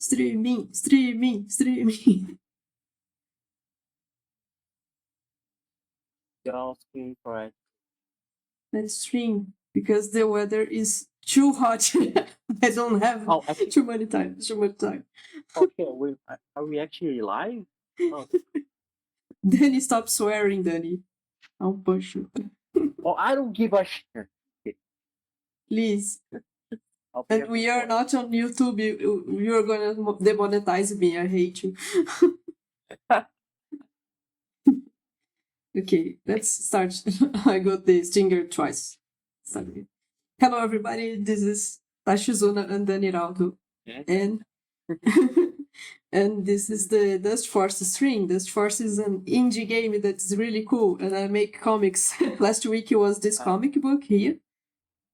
Streaming, streaming, streaming. Just infrared. Let's stream because the weather is too hot. I don't have too much time. Okay, are we actually live? Oh. Danny, stop swearing, Danny. I'll push you. Oh, I don't give a shit. Please. And we are not on YouTube. You're gonna demonetize me. I hate you. Okay, let's start. I got the stinger twice. Sorry. Hello, everybody. This is Tashizuna and Daniraldo. And and this is the Dustforce stream. Dustforce is an indie game that's really cool, and I make comics. Last week it was this comic book here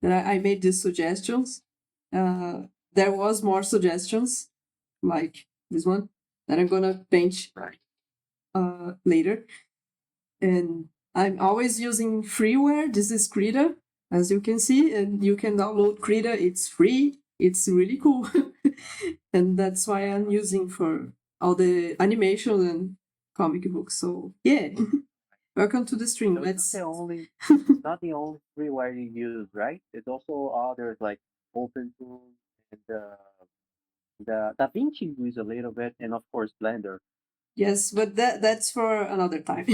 that I made these suggestions. There was more suggestions, like this one, that I'm gonna paint later. And I'm always using freeware. This is Krita, as you can see, and you can download Krita. It's free. It's really cool. And that's why I'm using for all the animation and comic books. So yeah, welcome to the stream. So it's not the only freeware you use, right? It's also others like OpenTool and the DaVinci use a little bit, and of course Blender. Yes, but that's for another time.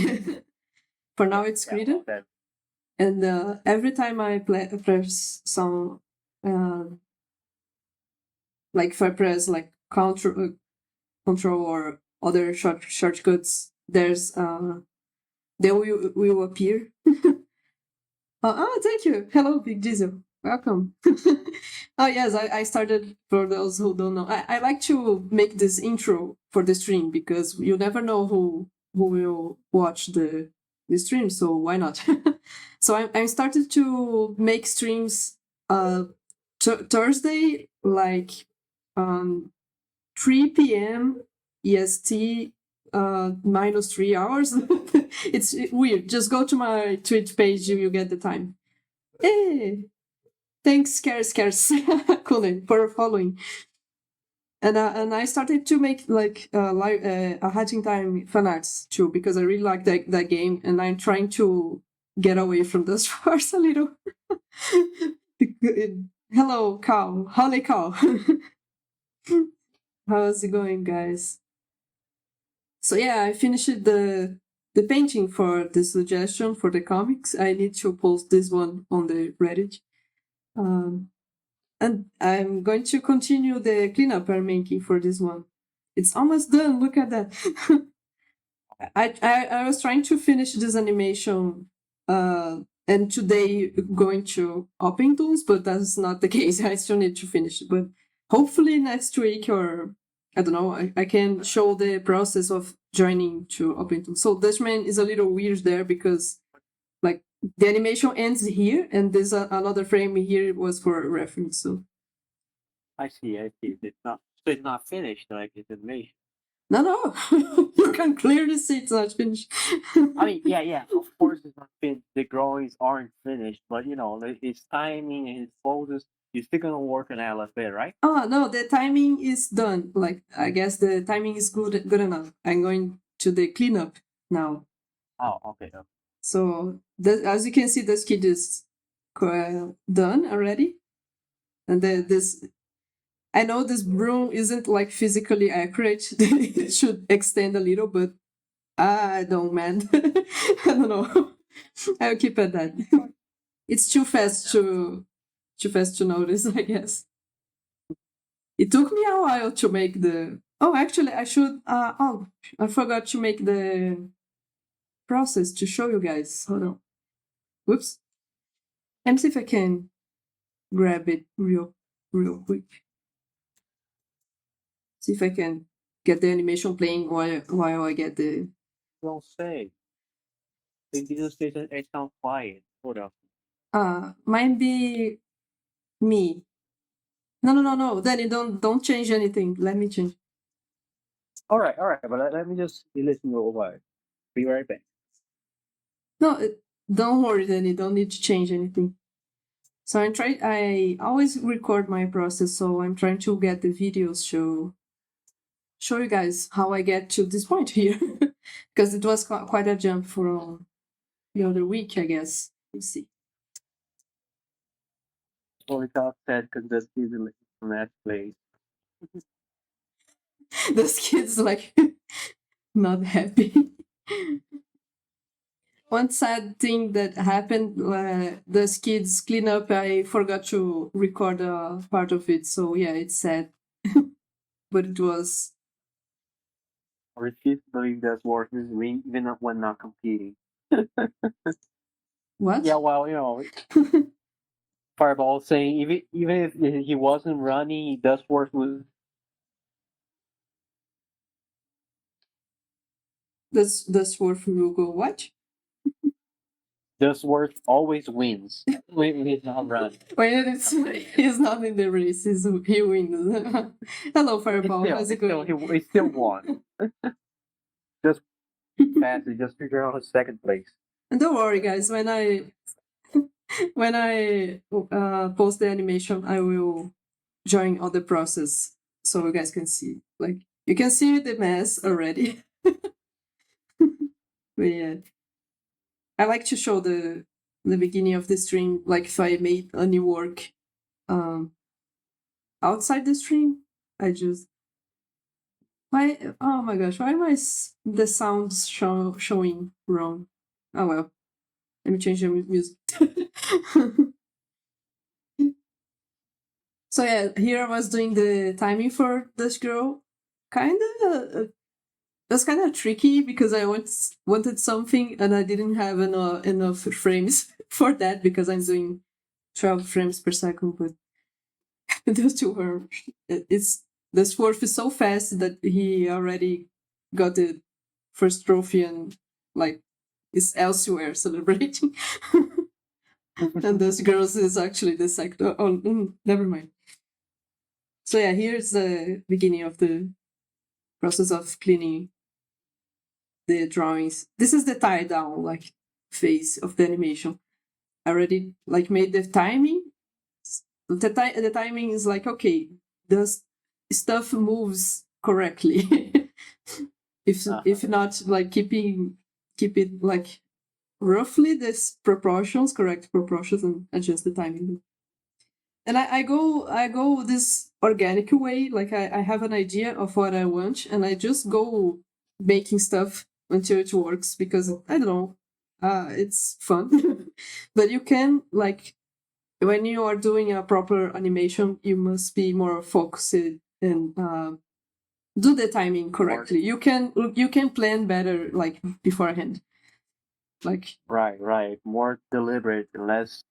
For now, it's Krita. Okay. And every time I press some, like if I press like control or other shortcuts, there's they will appear. Thank you. Hello, Big Diesel. Welcome. Oh yes, I started, for those who don't know. I like to make this intro for the stream because you never know who will watch the stream, so why not? So I started to make streams Thursday, like 3 p.m. EST, minus 3 hours. It's weird. Just go to my Twitch page, you get the time. Hey, thanks, Scarce Kulen, for following. And I started to make like a Hatching Time fanarts too, because I really like that game, and I'm trying to get away from this farce a little. Hello, Cow. Holly Cow. How's it going, guys? So yeah, I finished the painting for the suggestion for the comics. I need to post this one on the Reddit. And I'm going to continue the cleanup I'm making for this one. It's almost done. Look at that. I was trying to finish this animation and today going to open tools, but that's not the case. I still need to finish it. But hopefully next week, or I don't know, I can show the process of joining to open tools. So Dutchman is a little weird there because like the animation ends here, and there's another frame here was for reference. So I see. It's not finished like it's animation. No, you can clearly see it's not finished. I mean, yeah, of course it's not finished. The drawings aren't finished, but you know, its timing and its poses, you're still gonna work on that a little bit, right? Oh no, the timing is done. Like I guess the timing is good enough. I'm going to the cleanup now. Oh, okay. So as you can see, this kid is done already, and this. I know this broom isn't like physically accurate. It should extend a little, but I don't, man. I don't know. I'll keep at that. It's too fast to notice, I guess. It took me a while to make the. Oh, actually, I should. I forgot to make the process to show you guys. Hold on. Whoops. Let me see if I can grab it real quick. See if I can get the animation playing while I get the. Don't say. It didn't say that it sounds quiet. Hold up. Might be me. No. Danny, don't change anything. Let me change. All right. But let me just listen to a while. Be right back. No, don't worry, Danny. Don't need to change anything. So I always record my process, so I'm trying to get the videos to show you guys how I get to this point here, because it was quite a jump from the other week, I guess. Let's see. Well, it's all sad because that's easily from that place. Those kids like not happy. One sad thing that happened, those kids clean up. I forgot to record a part of it, so yeah, it's sad. But it was. I refuse to believe that Warriors win even when not competing. What? Yeah, well, you know, Fireball saying even if he wasn't running, Dustforce was. That's worth will go watch. Dustforce always wins when he's not running. When he's not in the race, he wins. Hello, Fireball. Still, How's it going? he still won. Just fast, he just figured out his second place. And don't worry, guys. When I post the animation, I will join all the process so you guys can see. Like you can see the mess already. But yeah, I like to show the beginning of the stream, like if I made any work outside the stream. I just oh my gosh, why am the sounds showing wrong? Oh well, let me change the music. So yeah, here I was doing the timing for this girl. That's kind of tricky because I wanted something and I didn't have enough frames for that because I'm doing 12 frames per second. But those two were. The Swarf is so fast that he already got the first trophy and like is elsewhere celebrating. And those girls is actually the second. Never mind. So yeah, here's the beginning of the process of cleaning the drawings. This is the tie down like phase of the animation. I already like made the timing. The timing is like, okay, the stuff moves correctly. If not, like keep it like roughly this correct proportions, and adjust the timing. And I go this organic way, like I have an idea of what I want, and I just go making stuff until it works because I don't know, it's fun. But you can like when you are doing a proper animation, you must be more focused and do the timing correctly. You can plan better like beforehand. Like right, more deliberate and less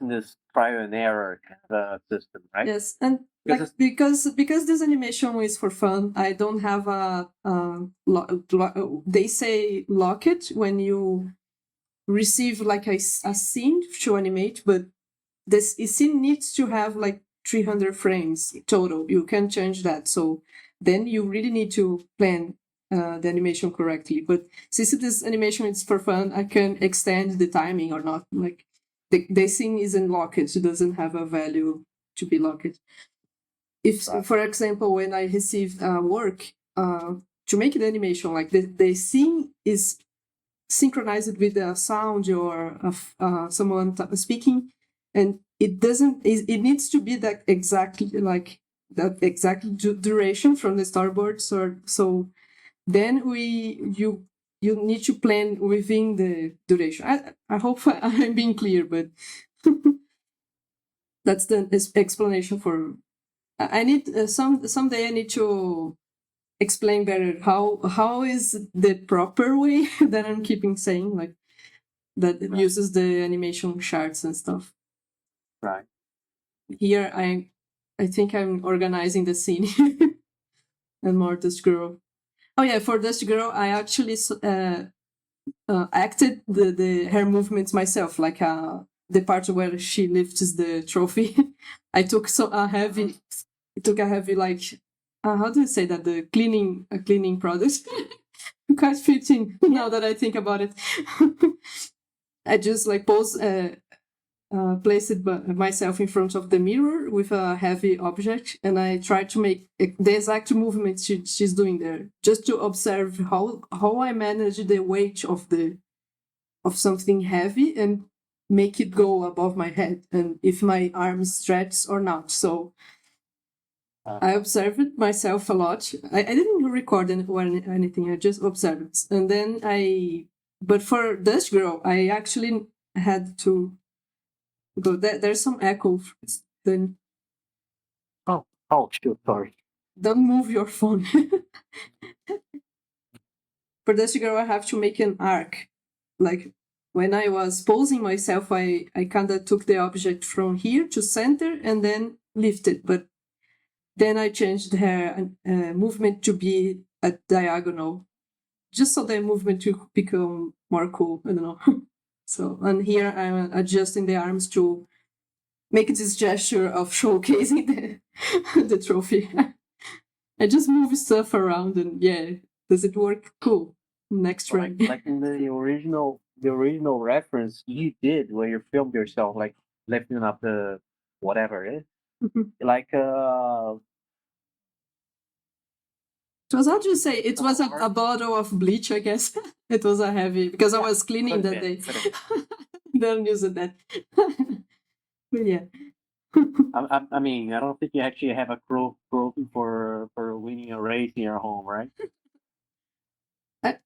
in this trial and error kind of system, right? yes, and like because this animation is for fun, I don't have they say lock it when you receive like a scene to animate, but this scene needs to have like 300 frames total. You can change that, so then you really need to plan the animation correctly. But since this animation is for fun, I can extend the timing or not. Like the scene isn't locked; it doesn't have a value to be locked. If, for example, when I receive work to make the animation, like the scene is synchronized with the sound or someone speaking, and it needs to be that exactly like that exact duration from the storyboard. So then you need to plan within the duration. I hope I'm being clear, but that's the explanation for. I need someday I need to explain better how is the proper way that I'm keeping saying, like that uses the animation charts and stuff. Right. Here I think I'm organizing the scene and more Dust Girl. Oh yeah, for Dust Girl I actually acted the her movements myself, like the part where she lifts the trophy. I took a heavy like how do you say that, the cleaning product. Quite fitting now that I think about it. I just like pose placed myself in front of the mirror with a heavy object, and I tried to make the exact movement she's doing there, just to observe how I manage the weight of something heavy and make it go above my head, and if my arms stretch or not. So I observed myself a lot. I didn't record anything. I just observed, and then But for Dust Girl, I actually had to go. There's some echo. Then Oh, shoot, sorry. don't move your phone. For Dust Girl, I have to make an arc. Like when I was posing myself, I kind of took the object from here to center and then lifted. But then I changed her movement to be a diagonal, just so the movement to become more cool. I don't know. So, and here I'm adjusting the arms to make this gesture of showcasing the trophy. I just move stuff around, and yeah, does it work? Cool. Next try. Like in the original reference you did where you filmed yourself like lifting up the whatever it is. Like It was hard to say. It was a bottle of bleach, I guess. It was a heavy because I was cleaning that day. Don't use that. But yeah. I mean, I don't think you actually have a trophy for winning a race in your home, right?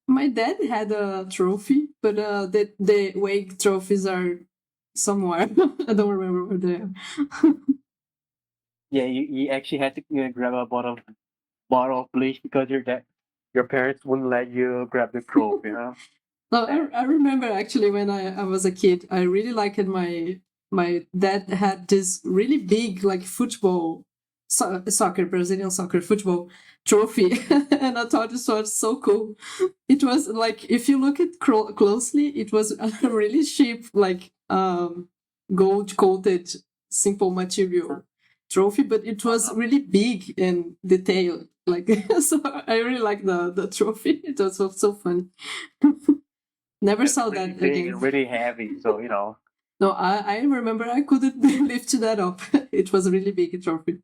My dad had a trophy, but the wake trophies are somewhere. I don't remember where they are. Yeah, you actually had to grab a bottle of bleach because your parents wouldn't let you grab the trophy, huh? No, I remember actually when I was a kid, I really liked my dad had this really big like football soccer, Brazilian soccer football trophy, and I thought it was so cool. It was like, if you look at closely, it was a really cheap like gold coated simple material trophy, but it was really big and detailed. Like so, I really like the trophy. It was so funny. Never saw really that big again. and really heavy, so you know. No, I remember I couldn't lift that up. It was a really big trophy.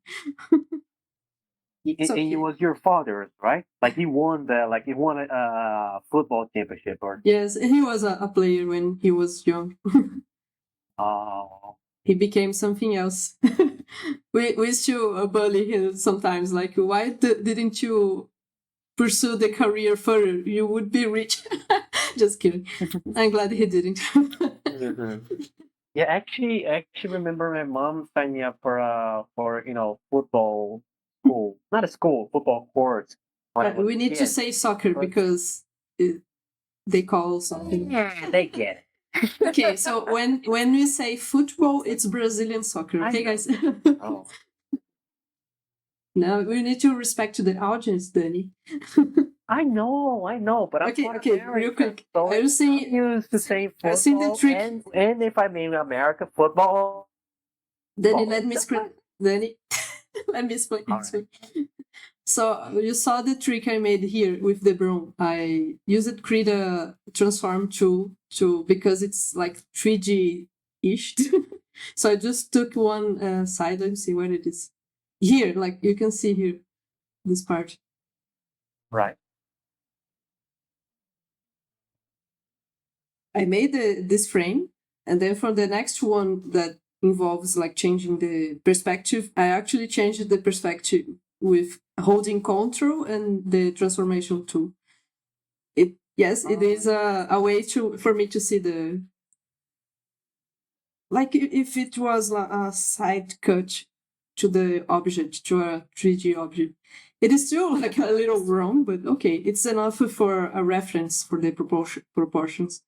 And it was your father's, right? Like he won a football championship, or Yes, he was a player when he was young. oh, He became something else. we still bully him sometimes. Like, why didn't you pursue the career further? You would be rich. Just kidding. I'm glad he didn't. yeah. Actually, remember my mom signed me up for football school, not a school, football course. When I was We a need to kid. say soccer because they call something. Yeah, they get it. Okay, so when we say football, it's Brazilian soccer. Okay, guys. Oh. Now we need to respect the audience, Danny. I know, but I'm Okay, part okay, American, real quick. so Are you saying I'm used to saying I see the football, trick. and if I'm in America, football. Danny, let me explain. Danny, let me explain. Right. So you saw the trick I made here with the broom. I used Krita transform tool because it's like 3D ish. So I just took one side. Let me see where it is. Here, like you can see here, this part. Right. I made this frame, and then for the next one that involves like changing the perspective, I actually changed the perspective with holding Control and the transformation tool. It is a way for me to see the, like if it was a side cut to the object, to a 3D object. It is still like a little wrong, but okay, it's enough for a reference for the proportions.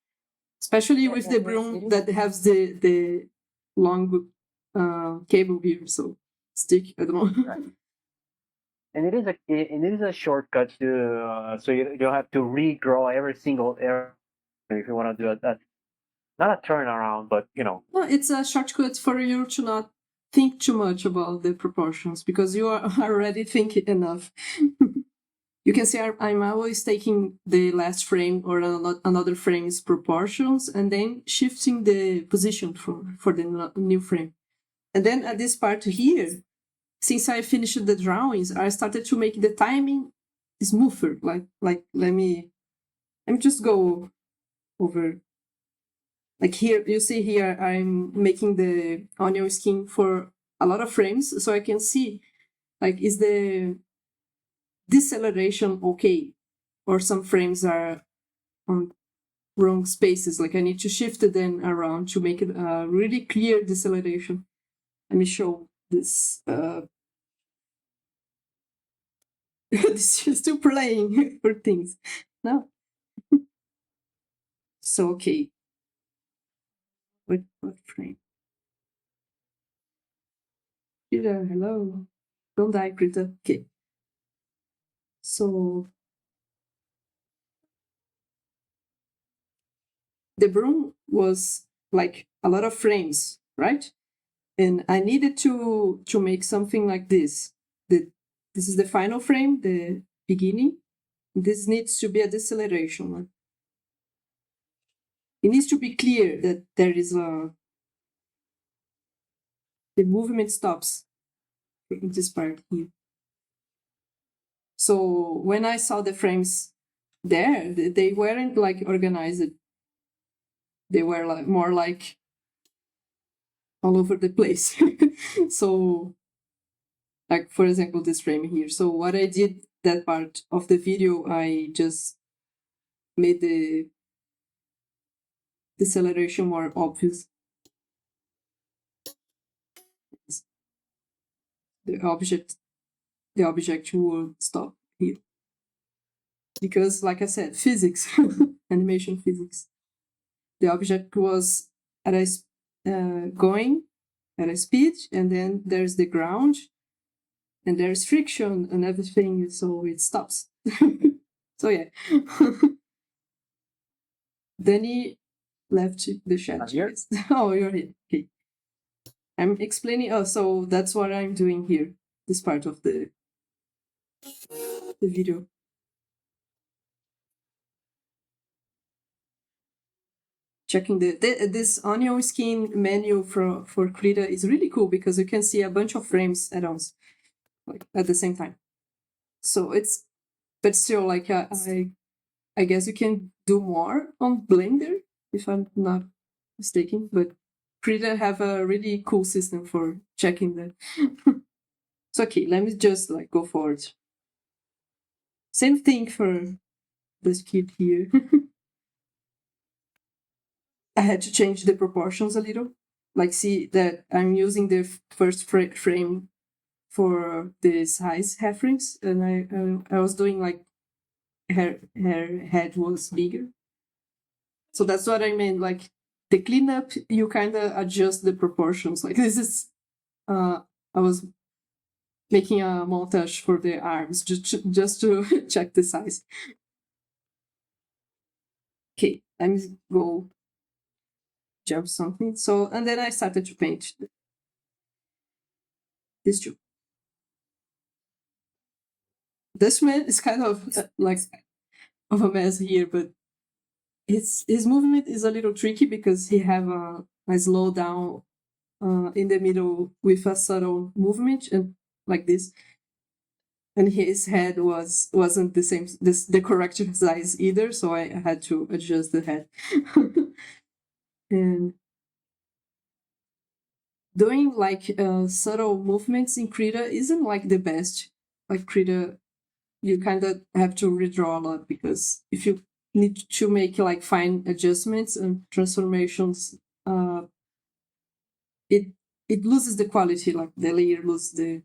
Especially with the broom that has the long cable here, so stick. I don't know. Right. And it is a shortcut to so you don't have to redraw every single error if you want to do a not a turnaround, but No, it's a shortcut for you to not think too much about the proportions because you are already thinking enough. you can see I'm always taking the last frame or another frame's proportions and then shifting the position for the new frame. And then at this part here, since I finished the drawings, I started to make the timing smoother. Like let me just go over. Like here, you see here, I'm making the onion skin for a lot of frames, so I can see, like, is the deceleration okay? Or some frames are on wrong spaces, like I need to shift them around to make it a really clear deceleration. Let me show this. This is still playing for things. No. So, okay. What frame? Krita, hello. Don't die, Krita. Okay. So the broom was like a lot of frames, right? And I needed to make something like this. This is the final frame, the beginning. This needs to be a deceleration. It needs to be clear that there is the movement stops in this part here. So when I saw the frames there, they weren't like organized. They were like more like all over the place. So, like for example, this frame here. So what I did that part of the video, I just made the deceleration more obvious. The object will stop here. Because, like I said, physics, animation physics. The object was at going at a speed, and then there's the ground, and there's friction and everything, so it stops. So yeah. Danny left the chat. Here? Oh, you're here. Okay. I'm explaining. Oh, so that's what I'm doing here. This part of the video. Checking this onion skin menu for Krita is really cool because you can see a bunch of frames at once, like at the same time. So it's, but still, like I guess you can do more on Blender if I'm not mistaken. But Krita have a really cool system for checking that. So okay, let me just like go forward. Same thing for this kid here. I had to change the proportions a little. Like, see that I'm using the first frame for the size reference, and I was doing like her head was bigger. So that's what I mean. Like the cleanup, you kind of adjust the proportions. Like this is, I was making a montage for the arms just to check the size. Okay, let me go jump something. So, and then I started to paint these two. This man is kind of like of a mess here, but his movement is a little tricky because he have a slow down in the middle with a subtle movement and like this, and his head wasn't the same the correct size either, so I had to adjust the head. And doing like subtle movements in Krita isn't like the best. Like Krita, you kind of have to redraw a lot because if you need to make like fine adjustments and transformations, it loses the quality, like the layer loses the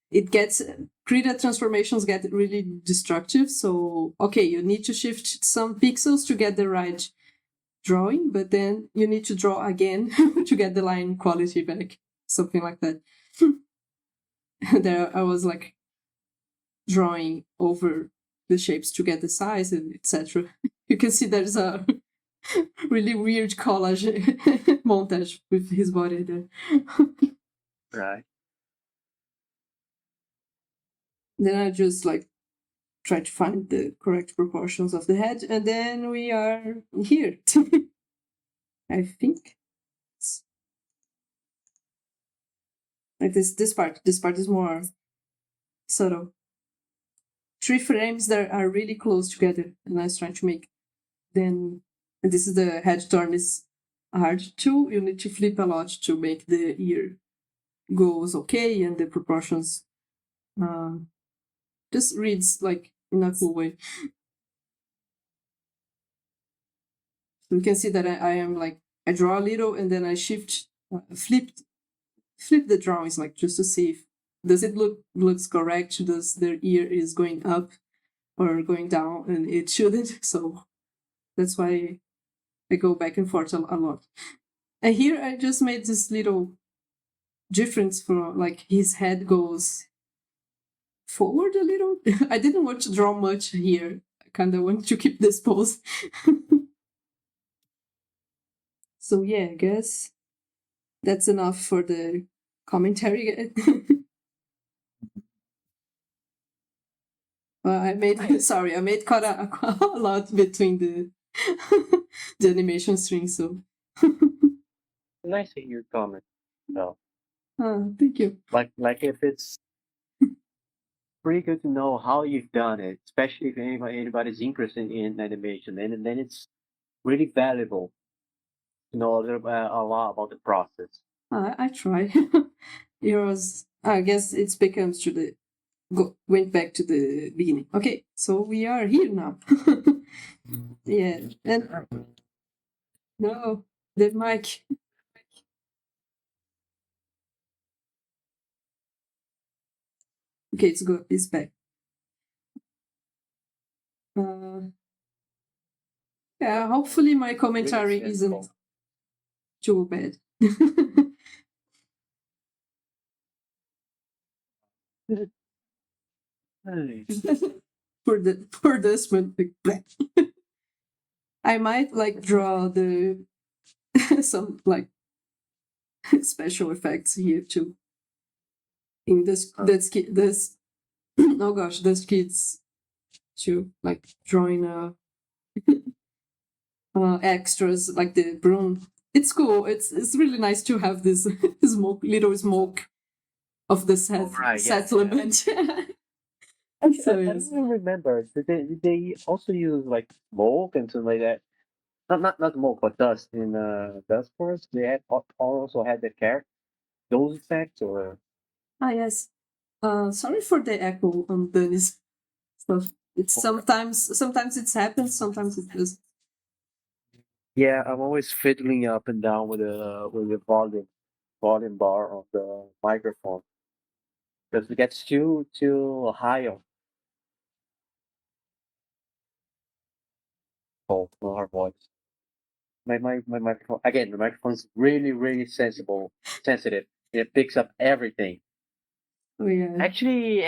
it gets Krita transformations get really destructive. So okay, you need to shift some pixels to get the right drawing, but then you need to draw again to get the line quality back, something like that. There I was like drawing over the shapes to get the size and etc. You can see there's a really weird collage montage with his body there. Right. Then I just like try to find the correct proportions of the head, and then we are here. I think. Like this part is more subtle. 3 frames that are really close together, and I was trying to make. Then and this is the head turn is hard too. You need to flip a lot to make the ear goes okay, and the proportions just reads like in a cool way. So you can see that I am like I draw a little and then I shift flip the drawings like just to see if does it looks correct, does their ear is going up or going down, and it shouldn't. So that's why I go back and forth a lot. And here I just made this little difference for like his head goes forward a little. I didn't want to draw much here. I kind of want to keep this pose. So yeah, I guess that's enough for the commentary. I made I made quite a lot between the the animation strings. So Nice to hear your comment. So, thank you. like if it's pretty good to know how you've done it, especially if anybody's interested in animation, and then it's really valuable to know a lot about the process. I try. Yours, I guess it's becomes to the went back to the beginning. Okay, so we are here now. Yeah, and no, the mic. Okay, it's good. It's back. Yeah, hopefully my commentary Really isn't sensible. too bad. Hey. For this one, I might like draw the some like special effects here too. In this oh gosh, this kids too, like drawing extras like the broom. It's cool. It's really nice to have this smoke of the Right, yeah, settlement. Actually, So I yes. don't even remember. Did they also use like smoke and something like that? Not smoke, but dust in Dustforce. They also had the character those effects or Ah yes. Sorry for the echo on Danny's stuff. It's sometimes it happens, sometimes it does. yeah, I'm always fiddling up and down with the volume bar of the microphone because it gets too high on our voice. My microphone again. The microphone's really sensitive. It picks up everything. Oh yeah. Actually,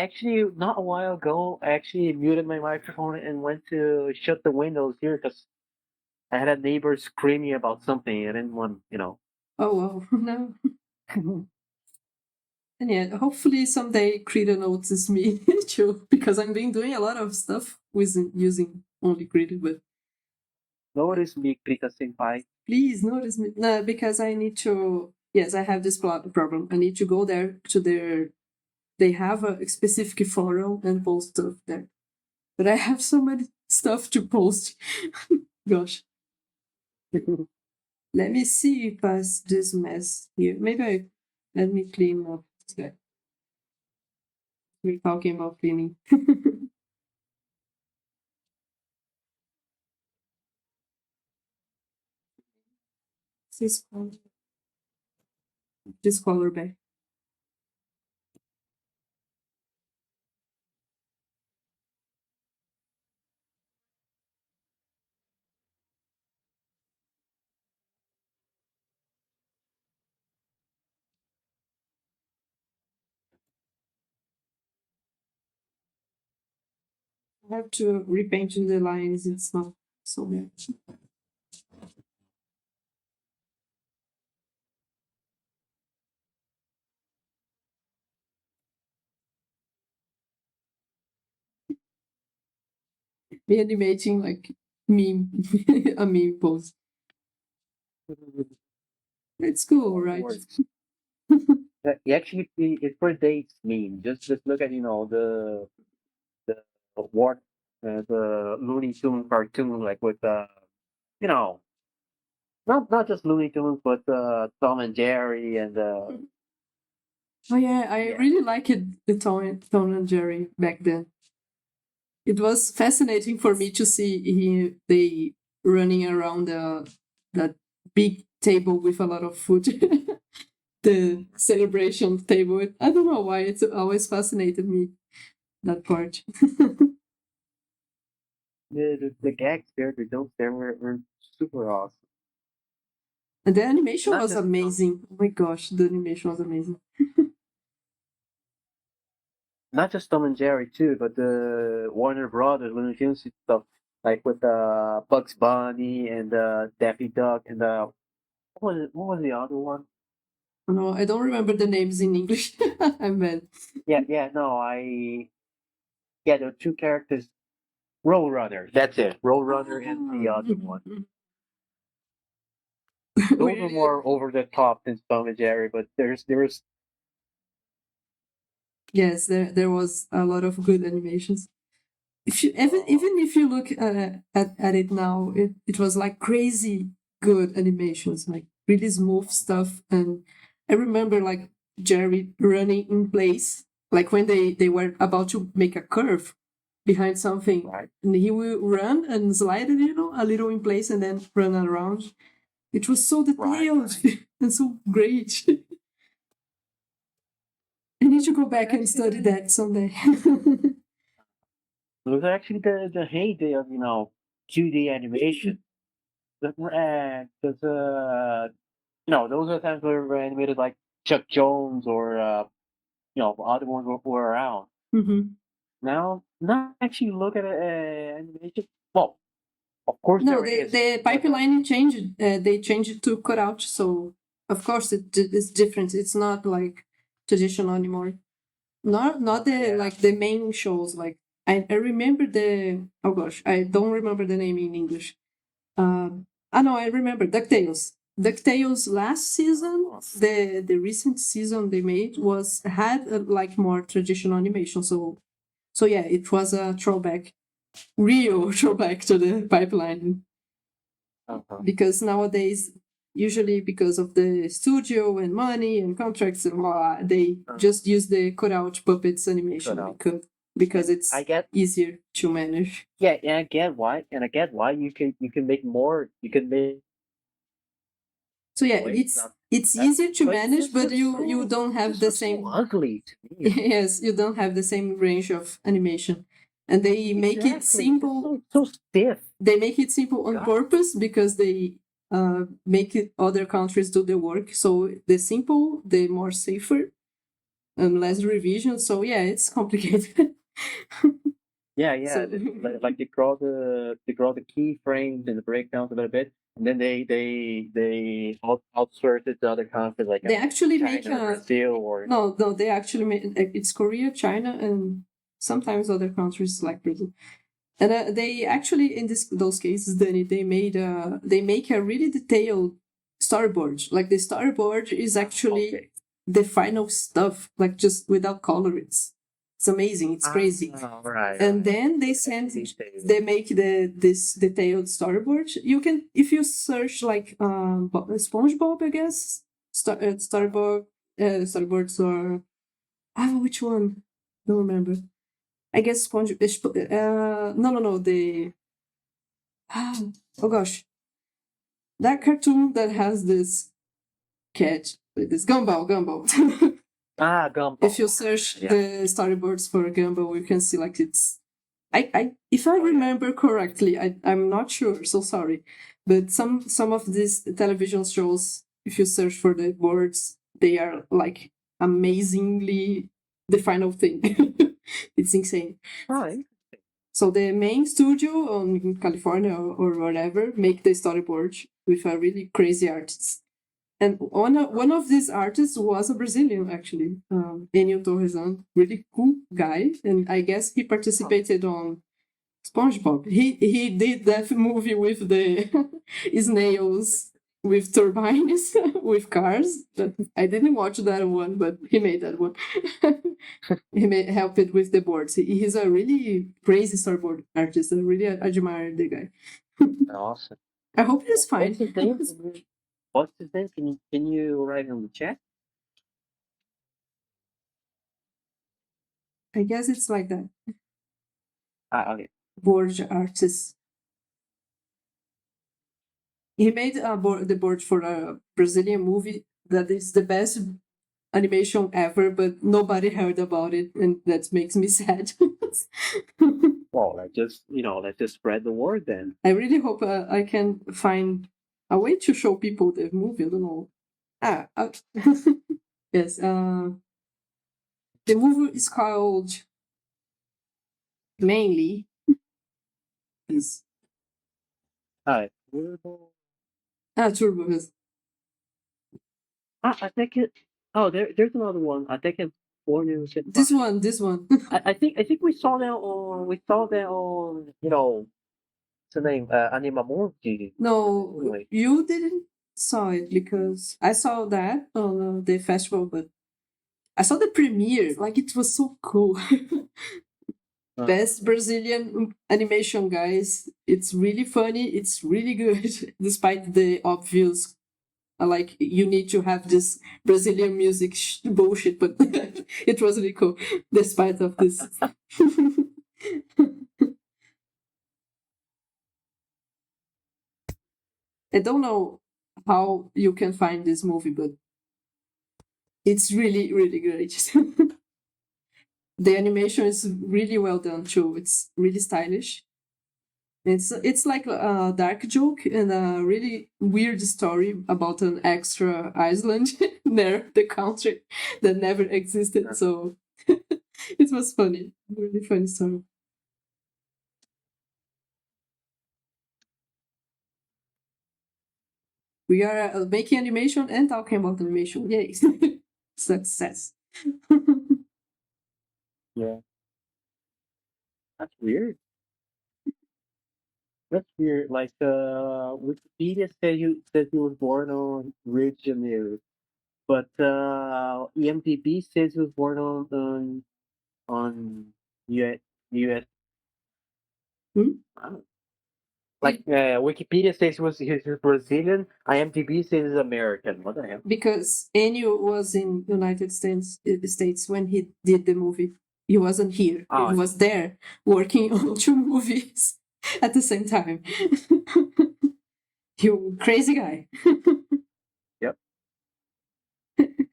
not a while ago, I actually muted my microphone and went to shut the windows here because I had a neighbor screaming about something. I didn't want, Oh wow, no. And yeah, hopefully someday Krita notices me too, because I've been doing a lot of stuff with using only Krita, but notice me, Krita Senpai. please notice me. No, because I need to. Yes, I have this problem. I need to go there to their. They have a specific forum and post stuff there, but I have so many stuff to post. Gosh, let me see past this mess here. Let me clean up this guy. We're talking about cleaning. this color, this color back. I have to repaint the lines. It's not so bad. Me animating like meme, a meme pose. It's cool, right? Actually, it predates meme. Just look at the what the Looney Tune cartoon like with you know not just Looney Tunes but Tom and Jerry and Oh yeah, I yeah. really liked the Tom and Jerry back then. It was fascinating for me to see they running around that big table with a lot of food. The celebration table. I don't know why it's always fascinated me, that part. The gags there, the jokes there were super awesome. And the animation Not was just amazing. Oh my gosh, the animation was amazing. not just Tom and Jerry too, but the Warner Brothers Looney Tunes stuff, like with Bugs Bunny and Daffy Duck and what was the other one? No, I don't remember the names in English. I'm bad. Yeah, no, there were two characters. Roll Runner, that's it. Roll Runner and the other one. Those are more over the top than Tom and Jerry, but there's Yes, there was a lot of good animations. If you even if you look at it now, it was like crazy good animations, like really smooth stuff. And I remember like Jerry running in place, like when they were about to make a curve behind something, right. and he will run and slide it, a little in place and then run around. It was so detailed and so great. I need to go back and study that someday. It was actually the heyday of 2D animation. Because those are the times where we animated like Chuck Jones or other ones were around. Mm-hmm. Now, not actually look at animation. Well, of course No, there is. the pipeline changed. They changed it to cutout, so of course it's different. It's not like traditional anymore. Not the like the main shows. Like I remember the oh gosh, I don't remember the name in English. No, I remember DuckTales. DuckTales last season, the recent season they made had like more traditional animation. So yeah, it was a throwback, real throwback to the pipeline. Because nowadays, usually because of the studio and money and contracts and blah, they just use the cutout puppets animation because it's easier to manage. Yeah, and I get why. You can make more. You can make. So yeah, it's easier to manage, but you don't have the same. So ugly to me. Yes, you don't have the same range of animation, and they make it simple. So stiff. They make it simple on purpose because they make it other countries do the work. So the simple, the more safer, and less revision. So yeah, it's complicated. Yeah. So, like they draw the keyframes and the breakdowns a little bit, and then they outsource it to other countries like they actually China, make Brazil or no, they actually make it's Korea, China, and sometimes other countries like Brazil. And they actually, in those cases, Danny, they make a really detailed storyboard. Like the storyboard is actually the final stuff, like just without color. It's amazing. It's crazy. Right. And then they make this detailed storyboard. You can, if you search like SpongeBob, I guess storyboards or which one? Don't remember. I guess no, the oh gosh, that cartoon that has this cat, this Gumball. Gumball. If you search the storyboards for Gumball, you can see like it's. If I remember correctly, I'm not sure, so sorry, but some of these television shows, if you search for the words, they are like amazingly the final thing. It's insane. Right. So the main studio in California or whatever make the storyboard with a really crazy artist. And one of these artists was a Brazilian, actually, Enio Torresan, really cool guy. And I guess he participated on SpongeBob. He did that movie with the snails with turbines with cars. I didn't watch that one, but he made that one. He helped it with the boards. He's a really crazy storyboard artist. I really admire the guy. Awesome. I hope he's fine. What's his name? What's his name? Can you write it in the chat? I guess it's like that. Okay. Board artist. He made the board for a Brazilian movie that is the best animation ever, but nobody heard about it, and that makes me sad. Well, let's just spread the word then. I really hope I can find a way to show people the movie. I don't know. Yes. The movie is called mainly is Turbo. Turbo. Yes. I think it. Oh, there's another one. I think it's Borneo. This one. I think we saw that on what's the name? Animamorph. No, Anyway. you didn't saw it because I saw that on the festival, but I saw the premiere. Like it was so cool. Best Brazilian animation, guys. It's really funny. It's really good, despite the obvious. Like you need to have this Brazilian music bullshit, but it was really cool, despite of this. I don't know how you can find this movie, but it's really, really great. The animation is really well done too. It's really stylish. It's like a dark joke and a really weird story about an extra island near the country that never existed. So it was funny, really funny story. We are making animation and talking about animation. Yay! Success. Yeah. That's weird. That's weird. Like Wikipedia says he was born on Rio de Janeiro, but EMDB says he was born on US. US. Hmm? Like Wikipedia says he's Brazilian. IMDb says he's American. What the hell? Because Ennio was in United States when he did the movie. He wasn't here. Oh. He was there working on two movies at the same time. You crazy guy. Yep.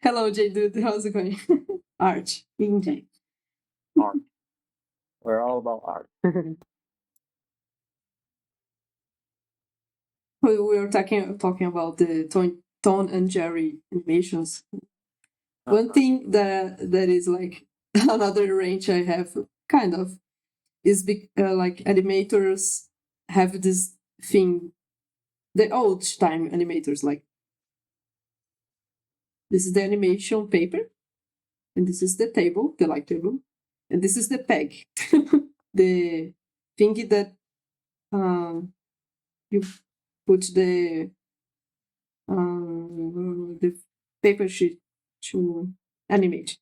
Hello, J Dude. How's it going? Art. Indeed. Art. We're all about art. We were talking about the Tom and Jerry animations. One thing that is like another range I have kind of is like animators have this thing, the old time animators, like this is the animation paper, and this is the table, the light table, and this is the peg, the thing that you put the paper sheet to animate.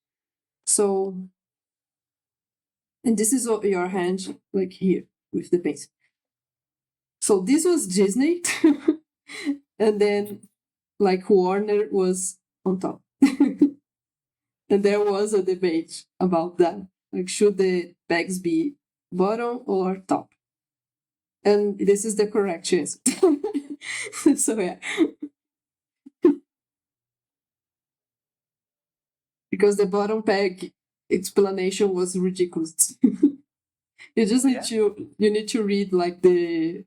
So, and this is your hand, like here with the pencil. So this was Disney, and then like Warner was on top. And there was a debate about that. Like, should the bags be bottom or top? And this is the correct answer. So yeah. Because the bottom peg explanation was ridiculous. You just need to read like the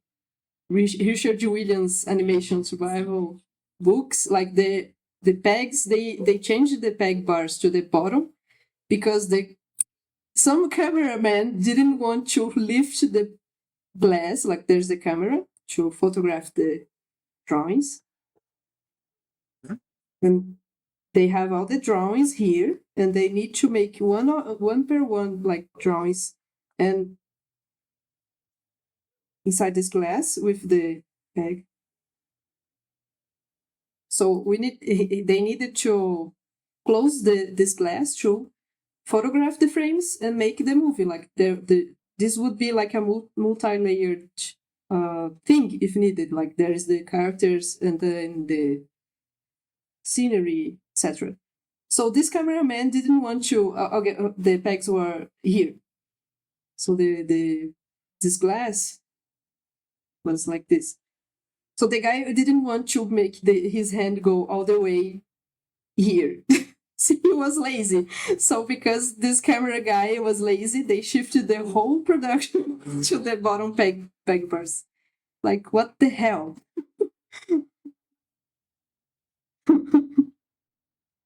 Richard Williams animation survival books. Like the pegs, they changed the peg bars to the bottom because some cameraman didn't want to lift the glass, like there's the camera to photograph the drawings. And they have all the drawings here, and they need to make one per one like drawings, and inside this glass with the peg. So they needed to close this glass to photograph the frames and make the movie. Like this would be like a multi-layered thing if needed. Like there is the characters and then the scenery, etc. So this cameraman didn't want to. The pegs were here. So this glass was like this. So the guy didn't want to make his hand go all the way here. So he was lazy. So because this camera guy was lazy, they shifted the whole production to the bottom peg bars. Like, what the hell?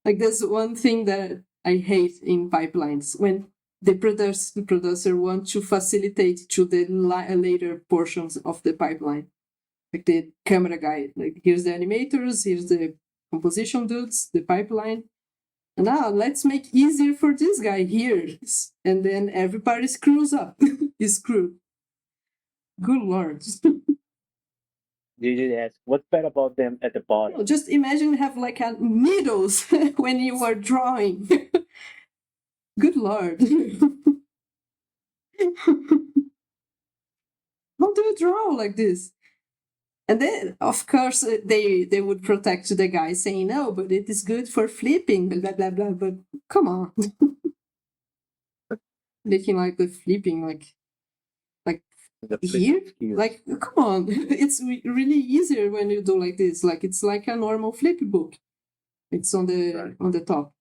Like, there's one thing that I hate in pipelines when the producer wants to facilitate to the later portions of the pipeline. Like the camera guy, like here's the animators, here's the composition dudes, the pipeline. And now let's make easier for this guy here. And then everybody screws up. Is screwed. Good lord. Did you ask what's bad about them at the bottom? No, just imagine have like a needles when you are drawing. Good lord. How do you draw like this? And then, of course, they would protect the guy saying, no, but it is good for flipping, blah, blah, blah. But come on. Making like the flipping, like here? Like, come on. It's really easier when you do like this. Like, it's like a normal flip book. It's on the top.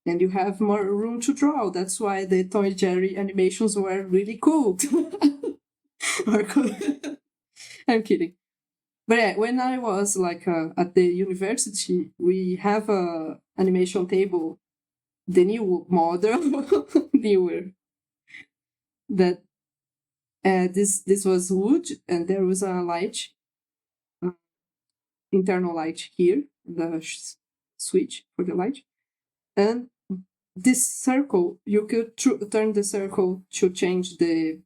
And you have more room to draw. That's why the Tom and Jerry animations were really cool. I'm kidding. But yeah, when I was like at the university, we have a animation table, the new model, newer. That this was wood, and there was a light, internal light here, the switch for the light, and this circle you could turn the circle to change the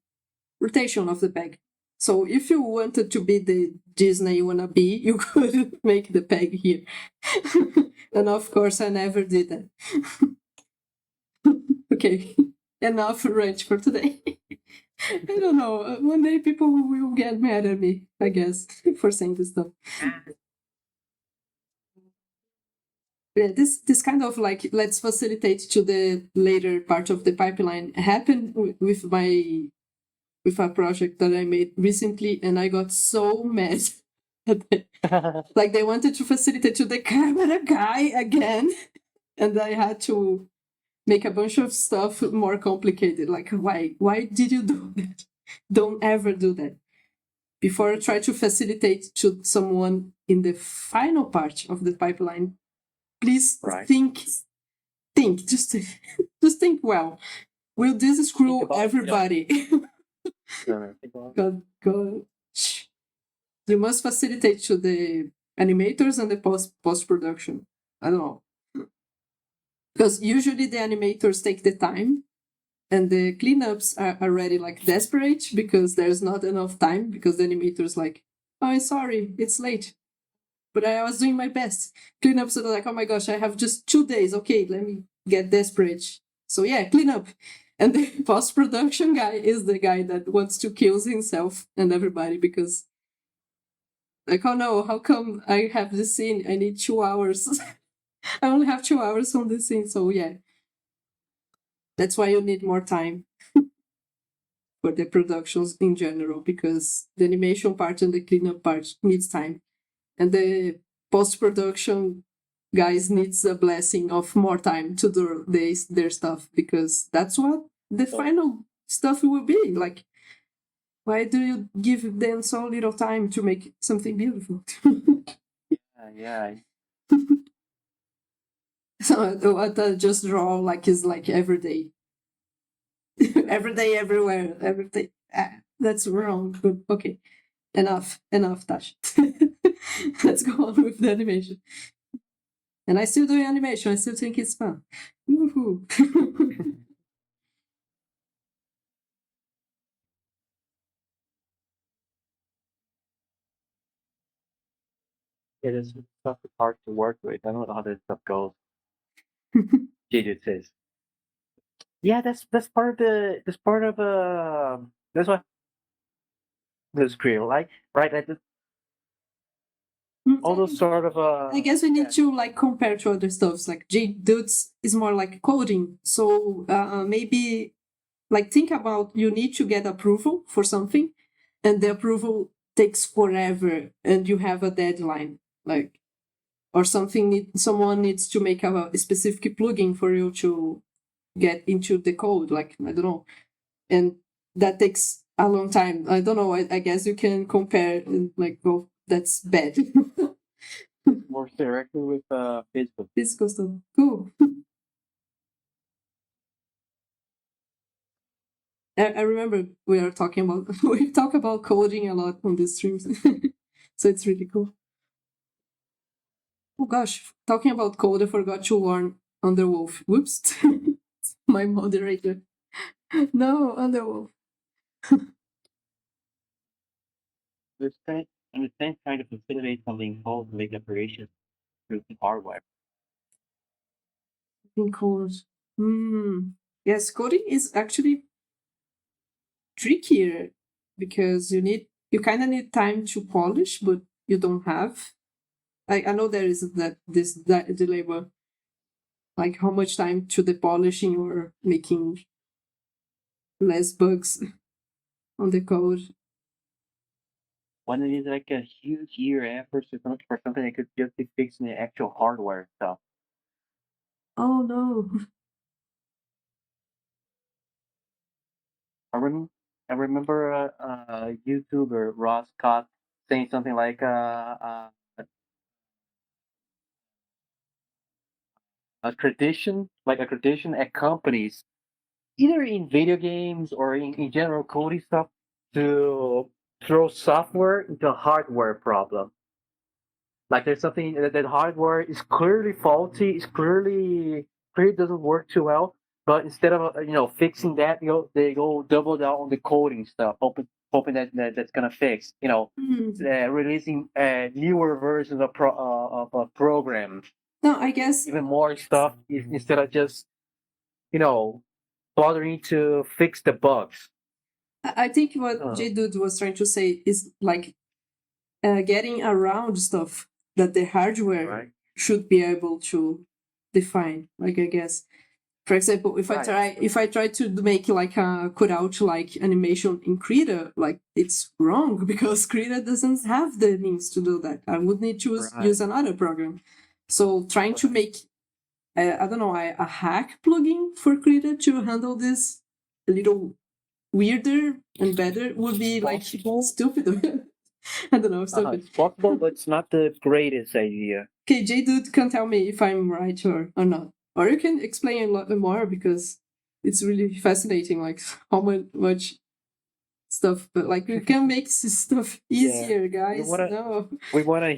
rotation of the peg. So if you wanted to be the Disney you wanna be, you could make the peg here. And of course, I never did that. Okay, enough rant for today. I don't know. One day people will get mad at me, I guess, for saying this stuff. Yeah, this kind of like let's facilitate to the later part of the pipeline happened with a project that I made recently, and I got so mad. Like they wanted to facilitate to the camera guy again, and I had to make a bunch of stuff more complicated. Like why did you do that? Don't ever do that. Before I try to facilitate to someone in the final part of the pipeline, please think, just think well. Will this screw everybody? God. You must facilitate to the animators and the post-production. I don't know. Because usually the animators take the time and the cleanups are already like desperate because there's not enough time because the animators like, oh, sorry, it's late. But I was doing my best. Cleanups are like, oh my gosh, I have just 2 days. Okay, let me get desperate. So yeah, clean up. And the post-production guy is the guy that wants to kill himself and everybody because like, oh no, how come I have this scene? I need 2 hours. I only have 2 hours on this scene, so yeah. That's why you need more time for the productions in general, because the animation part and the cleanup part needs time. And the post-production guys needs a blessing of more time to do their stuff, because that's what the final stuff will be. Like, why do you give them so little time to make something beautiful? Yeah. So what I just draw like is like every day. Every day, everywhere, every day. That's wrong, but okay. Enough, Tash. Let's go on with the animation. And I still do animation. I still think it's fun. Woohoo! It is stuff that's hard to work with. I don't know how this stuff goes. Jidit says. Yeah, that's part of that's what the screen like, right? Like all those sort of I guess we need to like compare to other stuffs. Like Dudes is more like coding, so maybe like think about you need to get approval for something, and the approval takes forever, and you have a deadline, like or someone needs to make a specific plugin for you to get into the code. Like I don't know, and that takes a long time. I don't know. I guess you can compare and like go. That's bad. more directly with physical. Physical stuff. Cool. I remember we are talking about we talk about coding a lot on these streams, so it's really cool. Oh gosh, talking about code, I forgot to warn Underwolf. Whoops, my moderator. No, Underwolf. Understand trying to facilitate something called make operations through hardware. In code. Yes, coding is actually trickier because you kind of need time to polish, but you don't have. I know there is this dilemma, like how much time to the polishing or making less bugs on the code. When it is like a huge year effort for something that could just be fixing the actual hardware stuff. Oh no. I remember YouTuber Ross Scott saying something like a tradition at companies, either in video games or in general coding stuff, to throw software into a hardware problem. Like there's something that hardware is clearly faulty, it's clearly doesn't work too well. But instead of fixing that, they go double down on the coding stuff, hoping that's gonna fix. Releasing newer versions of a program, No, I guess even more stuff instead of just you know bothering to fix the bugs. I think what J-Dude was trying to say is like getting around stuff that the hardware should be able to define. Like I guess, for example, if I try to make like a cutout like animation in Krita, like it's wrong because Krita doesn't have the means to do that. I would need to use another program. So trying to make I don't know a hack plugin for Krita to handle this a little weirder and better would be like stupid. I don't know, stupid. It's possible, but it's not the greatest idea. Okay, J-Dude can tell me if I'm right or not. Or you can explain a lot more because it's really fascinating, like how much stuff, but like you can make this stuff easier, guys. We wanna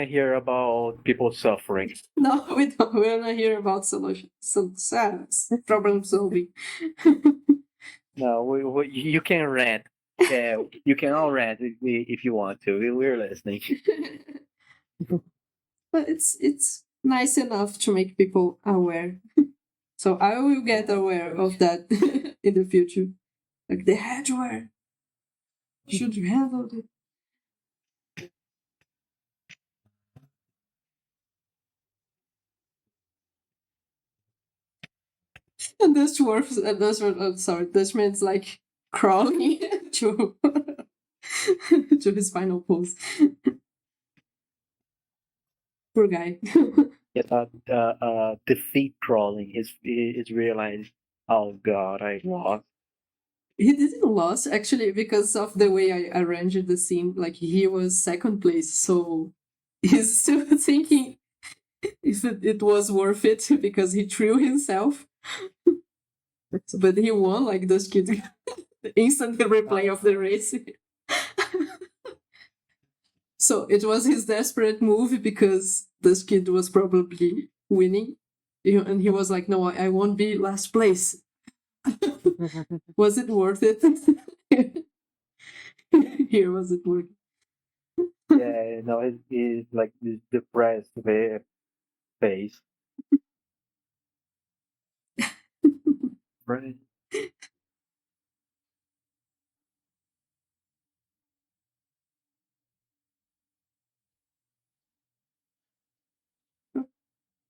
hear about people suffering. No, we don't. We wanna hear about solutions, problem solving. No, you can rant. Yeah, you can all rant if you want to. We're listening. But it's nice enough to make people aware. So I will get aware of that in the future. Like the hardware should handle it. And Dutchman's like crawling to to his final pose. Poor guy. Defeat crawling is realized. Oh God, I lost. He didn't lose actually because of the way I arranged the scene. Like he was second place, so he's still thinking if it was worth it because he threw himself. But he won like this kid. The instant replay of the race. So it was his desperate move because this kid was probably winning. And he was like, no, I won't be last place. Was it worth it? Here, was it worth it? Yeah, no, it is like this depressed face. Right.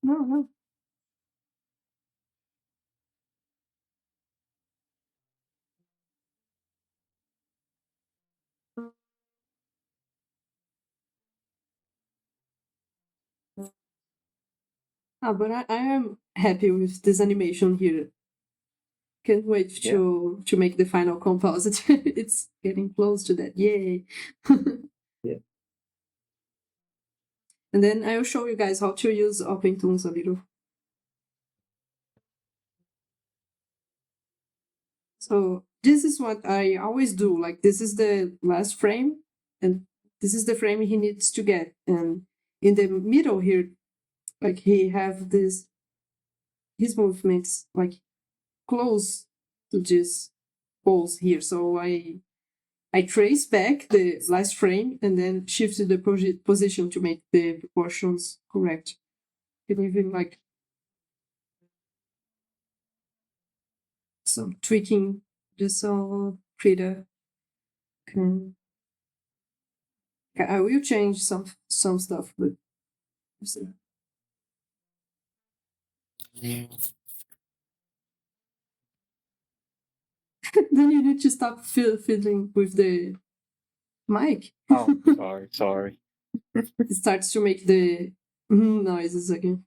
No, no. Ah, but I am happy with this animation here. Can't wait to make the final composite. It's getting close to that. Yay! Yeah. And then I'll show you guys how to use OpenToons a little. So this is what I always do. Like this is the last frame, and this is the frame he needs to get. And in the middle here, like he have this his movements like close to this pose here. So I trace back the last frame and then shift the position to make the proportions correct. Even like some tweaking, just so Krita can. I will change some stuff, but then you need to stop fiddling with the mic. Oh, sorry. It starts to make the noises again.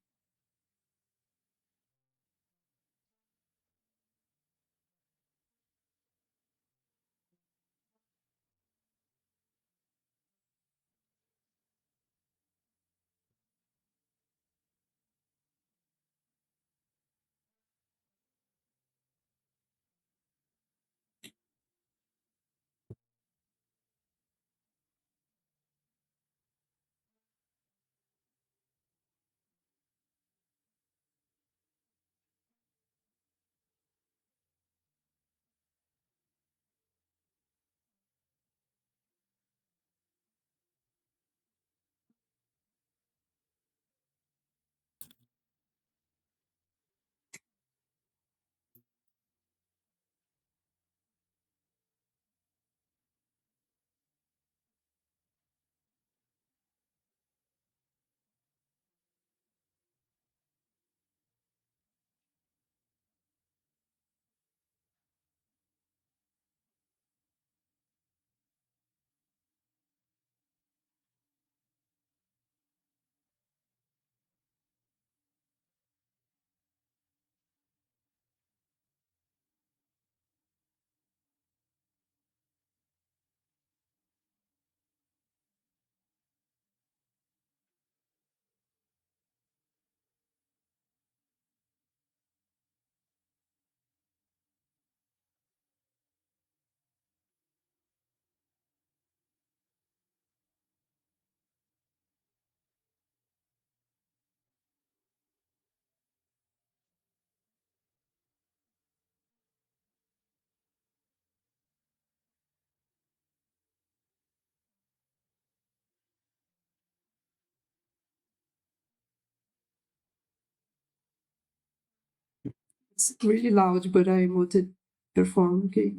It's really loud, but I muted perform. Okay.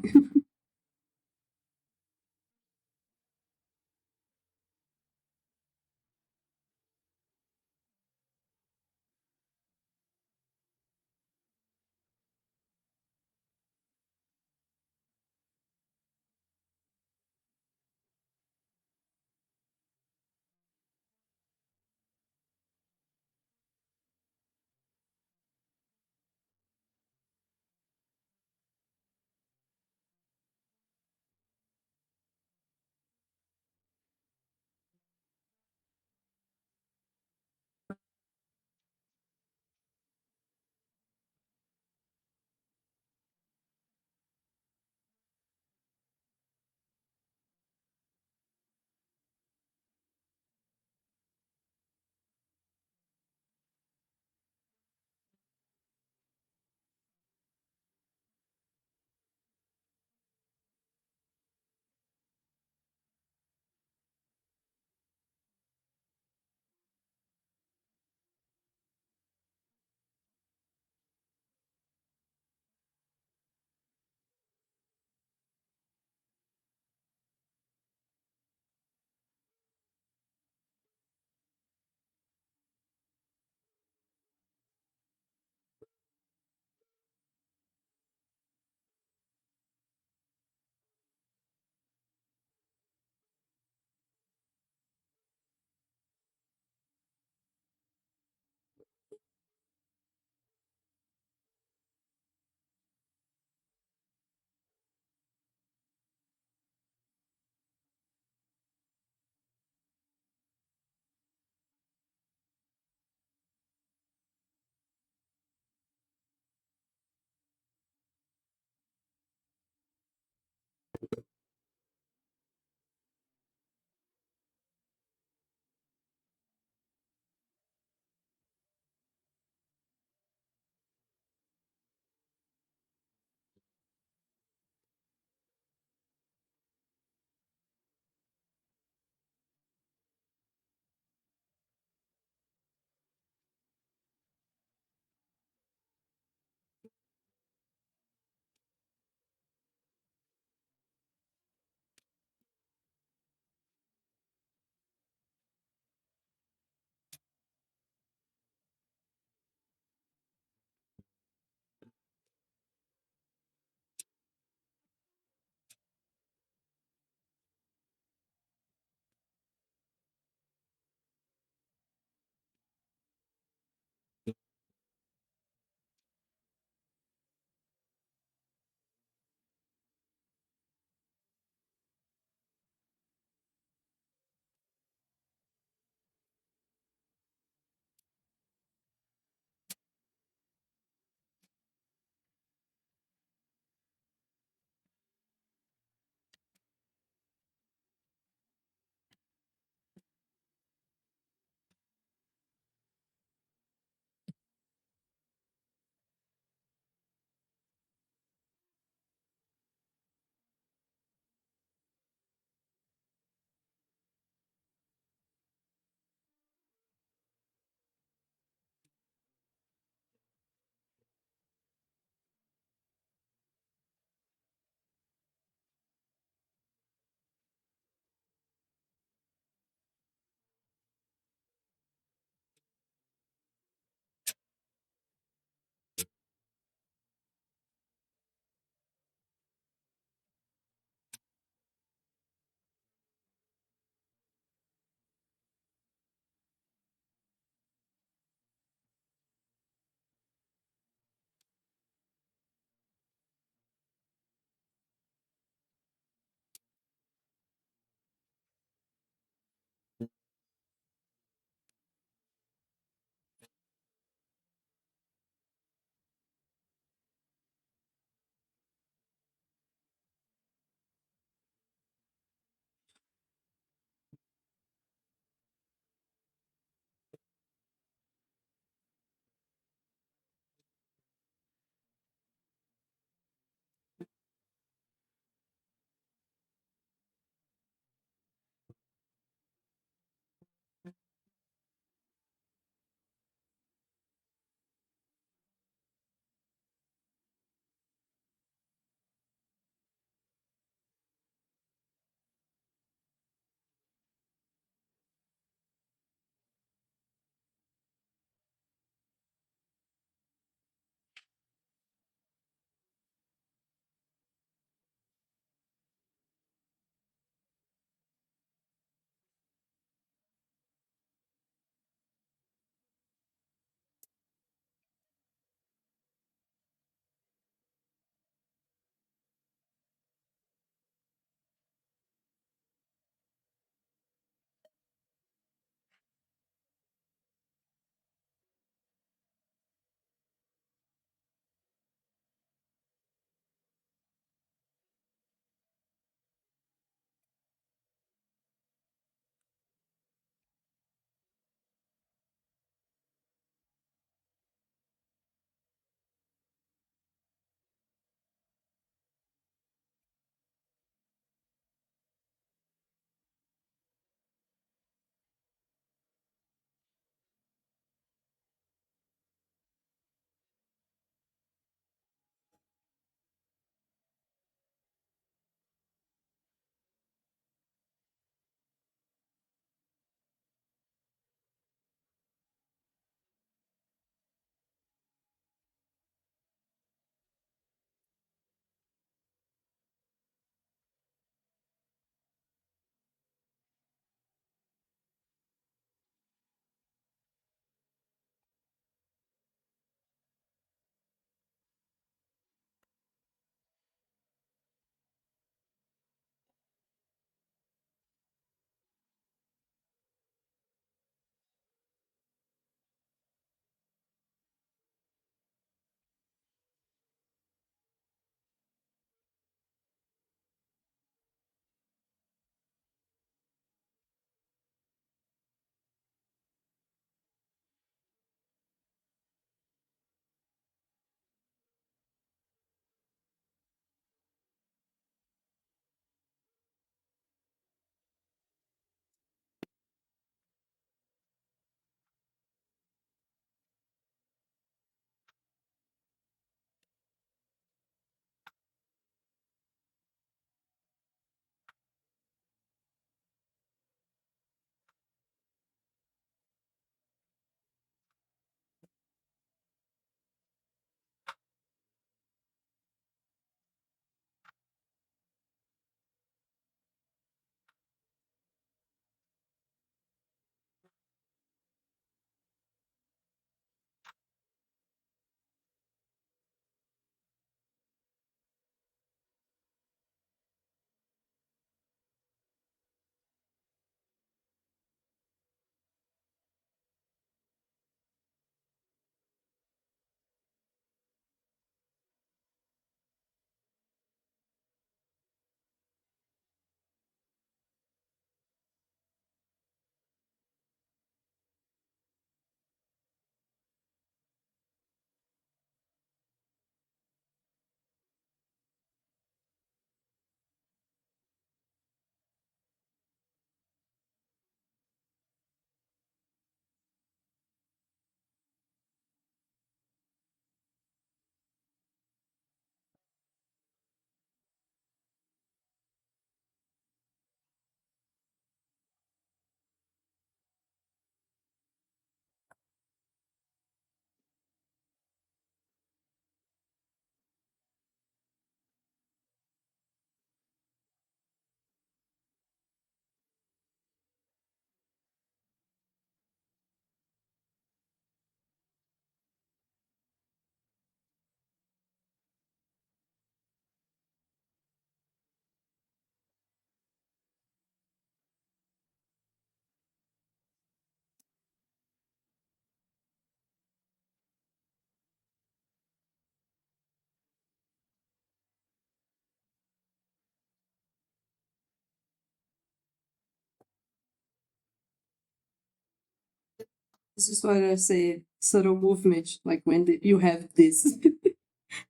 This is what I say, subtle movement, like when you have this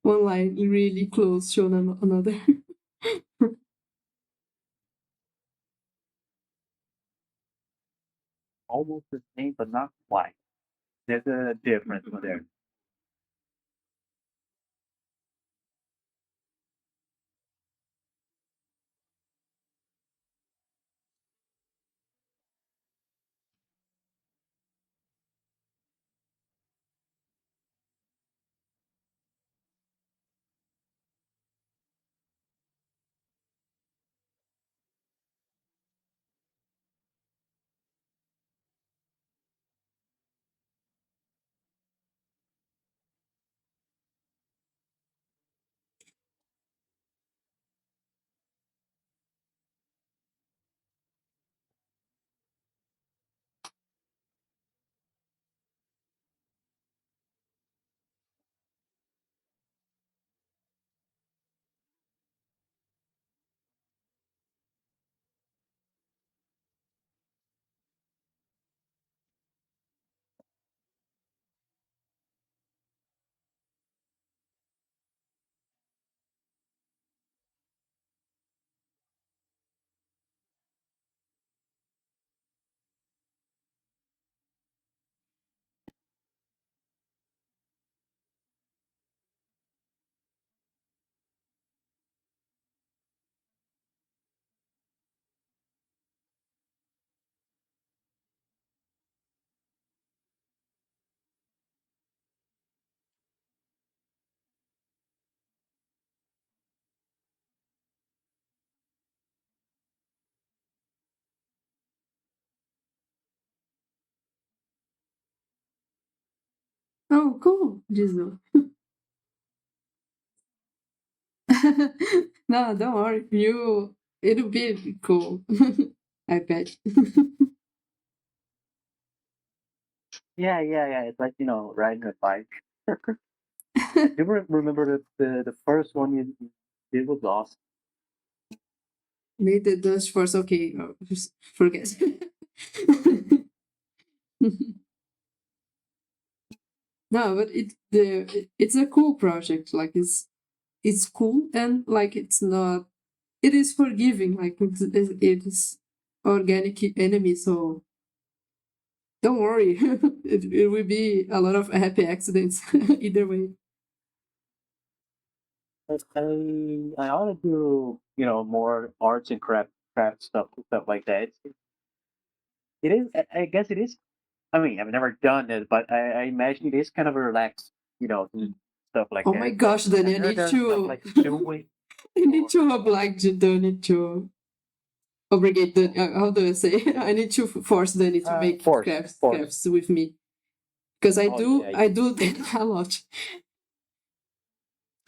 one line really close to another. Almost the same, but not quite. There's a difference there. Oh, cool, Jizu. No, don't worry. It'll be cool. I bet. Yeah. It's like, riding a bike. You remember the first one you did was awesome. Made the Dustforce. Okay, just forget. No, but it's a cool project. Like it's cool and like it's not. It is forgiving. Like it is organic enemy. So don't worry. It will be a lot of happy accidents either way. I ought to do, more arts and craft stuff like that. It is. I guess it is. I mean, I've never done it, but I imagine it is kind of relaxed, stuff like Oh my that. gosh, then Have I you ever need done stuff to. like sewing? I need to oblige Danny to obligate the. How do I say? I need to force Danny to make Force. crafts with me because Oh yeah, I do that a lot.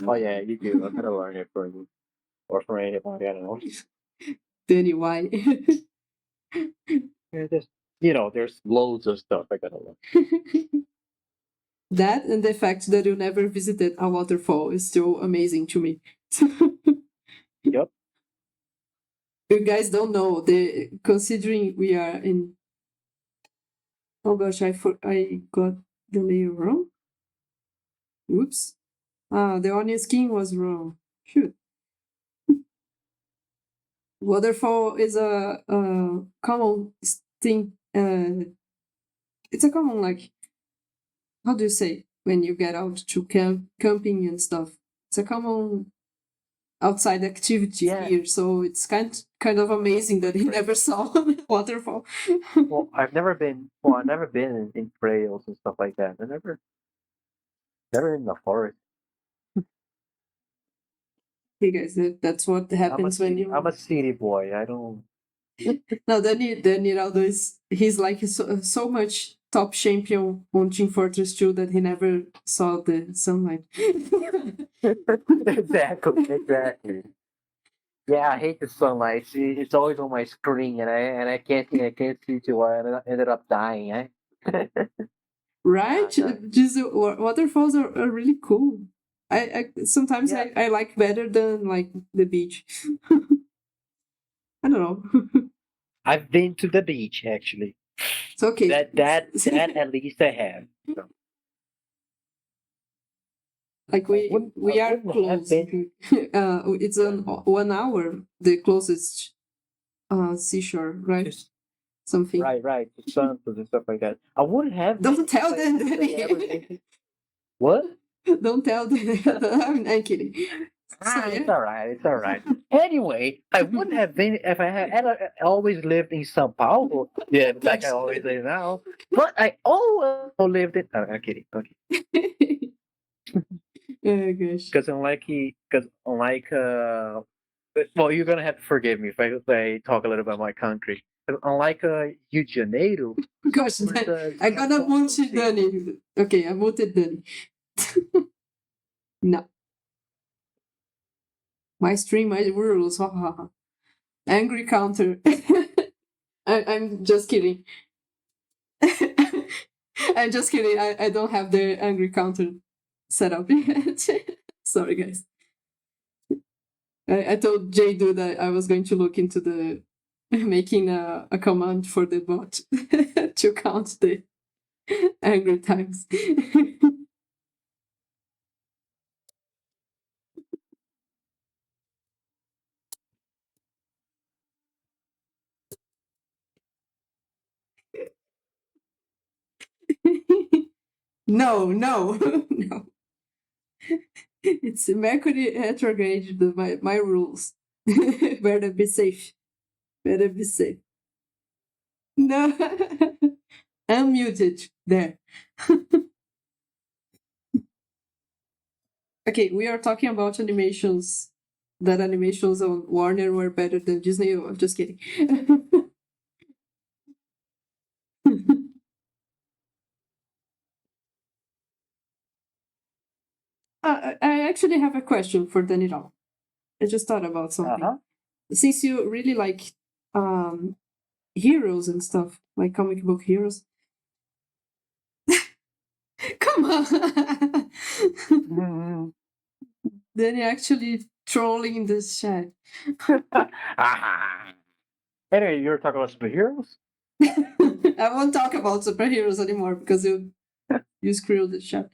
oh yeah, you do. I'm gonna learn it for you or for anybody. I don't know. Danny, why? Yeah, there's loads of stuff I gotta learn. That and the fact that you never visited a waterfall is still amazing to me. Yep. You guys don't know the considering we are in. Oh gosh, I got the layer wrong. Oops. Ah, the onion skin was wrong. Shoot. Waterfall is a common thing. It's a common, like, how do you say when you get out to camping and stuff? It's a common outside activity Yeah. here, so it's kind of amazing that he never saw waterfall. Well, I've never been. Well, I've never been in trails and stuff like that. Never in the forest. Hey guys, that's what happens when you. I'm a city boy. I don't. No, Niraldo he's like so much top champion on Team Fortress 2 that he never saw the sunlight. Exactly. Yeah, I hate the sunlight. It's always on my screen, and I can't see to why I ended up dying. Right? Yeah. Just waterfalls are really cool. I sometimes Yeah. I like better than like the beach. I don't know. I've been to the beach actually. It's okay. That at least I have. So, Like I we are wouldn't have close. been. It's on 1 hour, the closest seashore, right? Something. Right. The sun and stuff like that. I wouldn't have. Don't tell them. What? Don't tell them. I'm kidding. So, It's yeah. all right. It's all right. Anyway, I wouldn't have been if I had always lived in São Paulo. Yeah, like I always live now. But I always lived in. I'm kidding. Okay. Oh gosh. Because well, you're gonna have to forgive me if I talk a little about my country. 'Cause unlike Rio de Janeiro, Gosh, I gotta mute Dani. Okay, I muted Dani. No. My stream, my rules. Ha ha ha. Angry counter. I'm just kidding. I'm just kidding. I don't have the angry counter set up yet. Sorry, guys. I told Jadu that I was going to look into the making a command for the bot to count the angry times. No. It's Mercury retrograde, my rules. Better be safe. Better be safe. No. Unmuted. There. Okay, we are talking about animations. That animations on Warner were better than Disney. Oh, I'm just kidding. I actually have a question for Daniel. I just thought about something. Since you really like heroes and stuff, like comic book heroes. Come on! Danny actually trolling this chat. Anyway, you're talking about superheroes? I won't talk about superheroes anymore because you screwed the chat.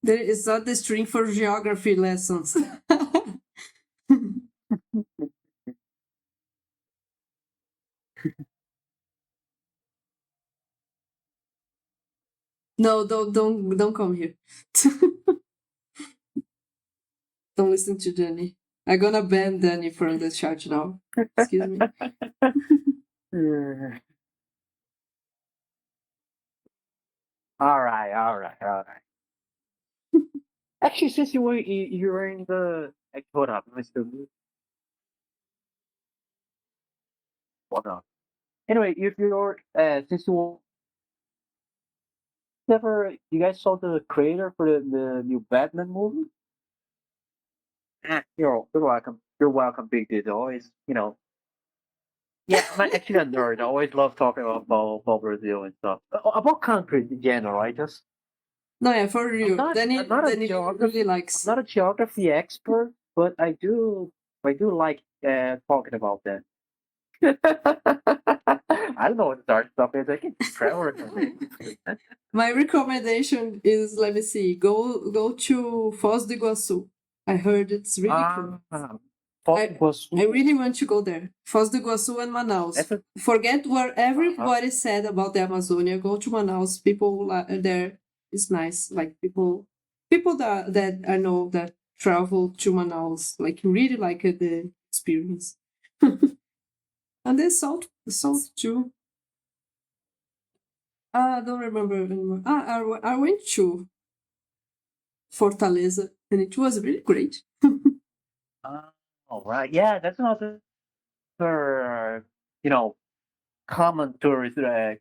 There is not the string for geography lessons. No, don't come here. Don't listen to Danny. I'm gonna ban Danny from the chat now. Excuse me. All right. Actually, since you're in the hold up, Mr. Hold on. Anyway, if you're since you guys saw the creator for the new Batman movie? You're welcome. You're welcome, Big Dude. Always, Yeah, I'm actually a nerd. I always love talking about Brazil and stuff. About countries in general. I just No, yeah, for real. Danny really likes. I'm not a geography expert, but I do like talking about that. I don't know what the dark stuff is. I can travel. My recommendation is, let me see, go to Foz do Iguaçu. I heard it's really cool. I really want to go there. Foz do Iguaçu and Manaus. Forget what everybody said about the Amazonia. Go to Manaus. People there is nice. Like people that I know that travel to Manaus, like really like the experience. And the salt too. I don't remember anymore. I went to Fortaleza, and it was really great. All right. Yeah, that's another, uh, you know, common tourist. Yeah,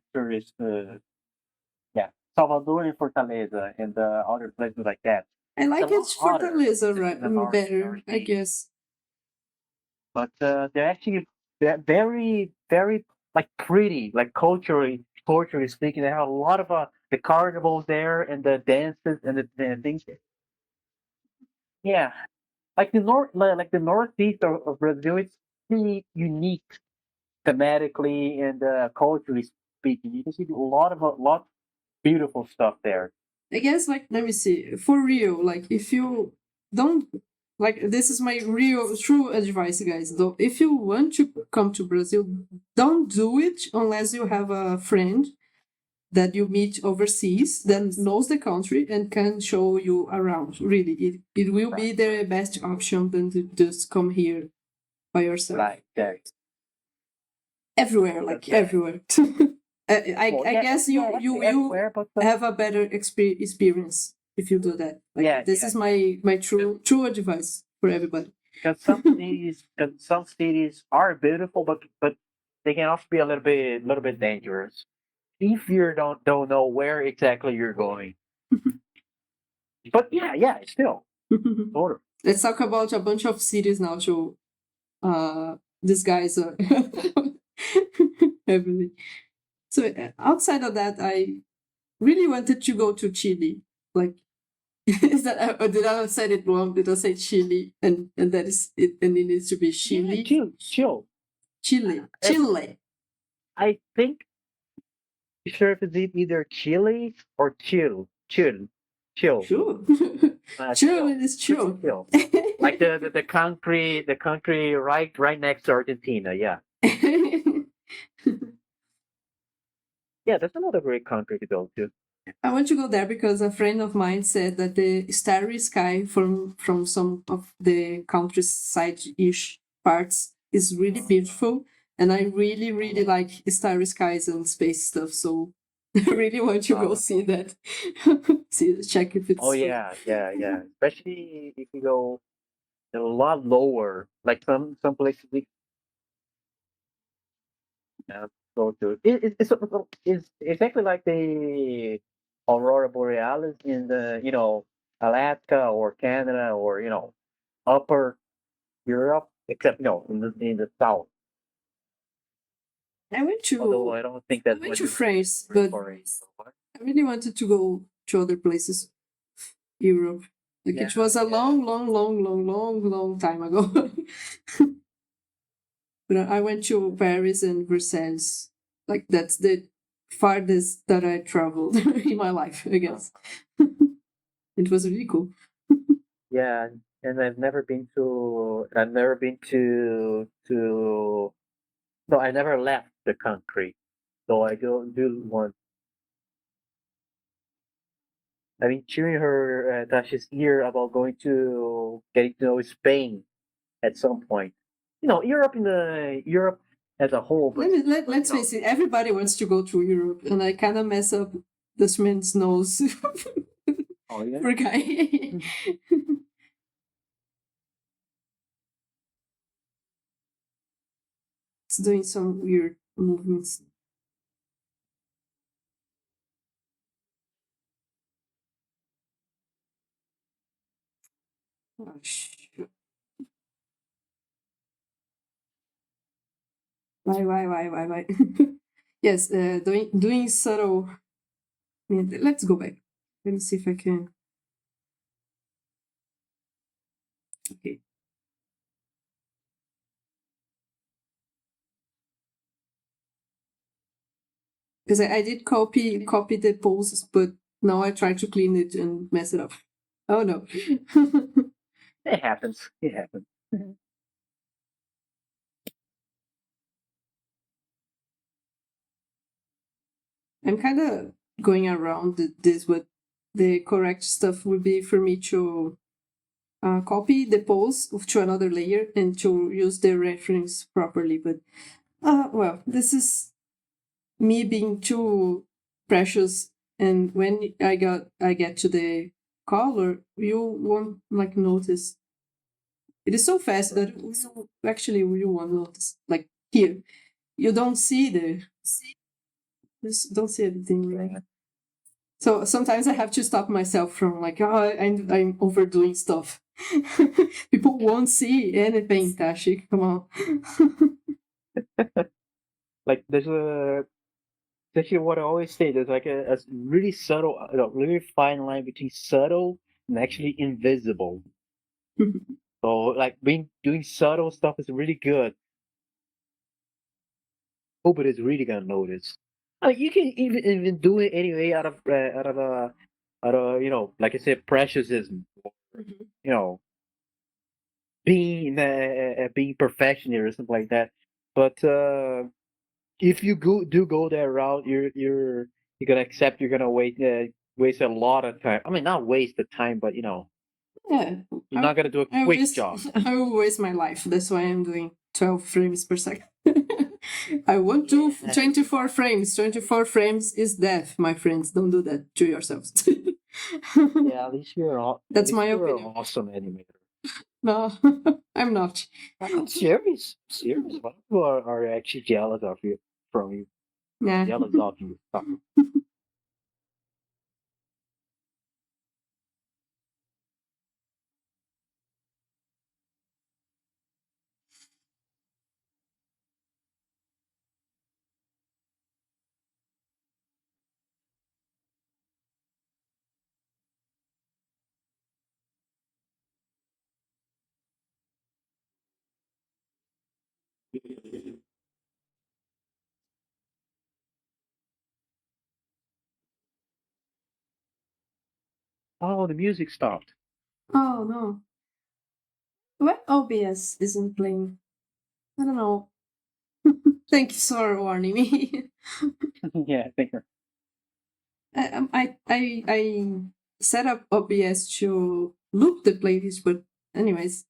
Salvador and Fortaleza and other places like that. I like a lot it hotter Fortaleza than the better, I Northeast. guess. But they're actually very, very like pretty, like culturally speaking. They have a lot of the carnivals there and the dances and the things. Yeah, like like the northeast of Brazil, it's pretty unique thematically and culturally speaking. You can see a lot beautiful stuff there. I guess, like, let me see, for real, like, if you don't, like, this is my real, true advice, guys, though, if you want to come to Brazil, don't do it unless you have a friend that you meet overseas that knows the country and can show you around. Really, it will be the best option than to just come here by yourself. Right, there. Everywhere, like, everywhere. I guess you will everywhere, but have a better experience if you do that. Like, this is my true advice for everybody. Because some cities are beautiful, but they can also be a little bit dangerous if you don't know where exactly you're going. But yeah, still totally. Let's talk about a bunch of cities now to disguise everything. So outside of that, I really wanted to go to Chile. Like, is that, or did I say it wrong? Did I say Chile? And that is it, and it needs to be Chile. Yeah, chill. Chile. I think sure if it's either Chile or chill. Sure. Chill is chill. Like the country right next to Argentina. Yeah. Yeah, that's another great country to go to. I want to go there because a friend of mine said that the starry sky from some of the countryside-ish parts is really beautiful, and I really like starry skies and space stuff. So I really want to go see that. Check if it's. Oh yeah. Especially if you go a lot lower, like some places we go to. It's exactly like the aurora borealis in the Alaska or Canada or upper Europe, except in the south. I went to. Although I don't think that's. I went to France, but I really wanted to go to other places, Europe. Like, it was a long time ago. But I went to Paris and Versailles. Like, that's the farthest that I traveled in my life, I guess. It was really cool. Yeah, and I've never been to. No, I never left the country, so I do want. I've been cheering her Tasha's ear about getting to know Spain at some point. Europe as a whole. But let's face it, everybody wants to go to Europe, and I kind of mess up this man's nose. Oh yeah. Poor guy. It's doing some weird movements. Oh, shit. Why? Yes, doing subtle. Yeah, let's go back. Let me see if I can. Okay. Because I did copy the poses, but now I try to clean it and mess it up. Oh no. It happens. I'm kind of going around this, but the correct stuff would be for me to copy the pose to another layer and to use the reference properly. But well, this is me being too precious, and when I get to the color, you won't like notice. It is so fast that you won't notice. Like, here, you don't see don't see everything. Right? So sometimes I have to stop myself from like, oh, I'm overdoing stuff. People won't see anything, Tashi. Come on. Like there's actually what I always say. There's like a really subtle, really fine line between subtle and actually invisible. So like doing subtle stuff is really good. Nobody's really gonna notice. You can even do it anyway out of like I said, preciousness. You know, being perfectionist or something like that. But if you go that route, you're gonna accept you're gonna waste a lot of time. I mean, not waste the time, but Yeah. you're not gonna do a I quick waste, job. I will waste my life. That's why I'm doing 12 frames per second. I won't do 24 frames. 24 frames is death, my friends. Don't do that to yourselves. Yeah, at least That's my you're an opinion. awesome animator. No, I'm not. I'm serious. Serious. A lot of people are actually jealous of you from you. Yeah. Jealous of you. Oh, the music stopped. Oh, no. Why OBS isn't playing? I don't know. Thank you for warning me. Yeah, I think. I set up OBS to loop the playlist, but anyways.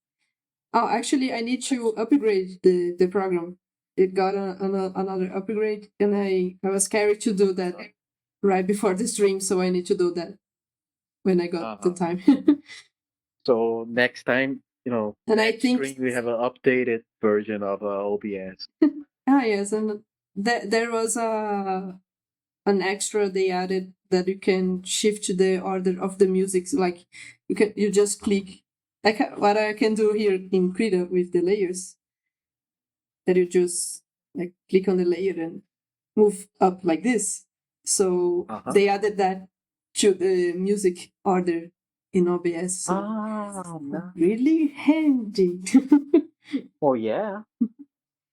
Oh, actually, I need to upgrade the program. It got another upgrade, and I was scared to do that right before the stream, so I need to do that when I got the time. So next time, And I next think stream we have an updated version of OBS. yes, and there was an extra they added that you can shift the order of the music. So like you just click like what I can do here in Krita with the layers. That you just like click on the layer and move up like this. So they added that to the music order in OBS. So Nice. really handy. Oh yeah.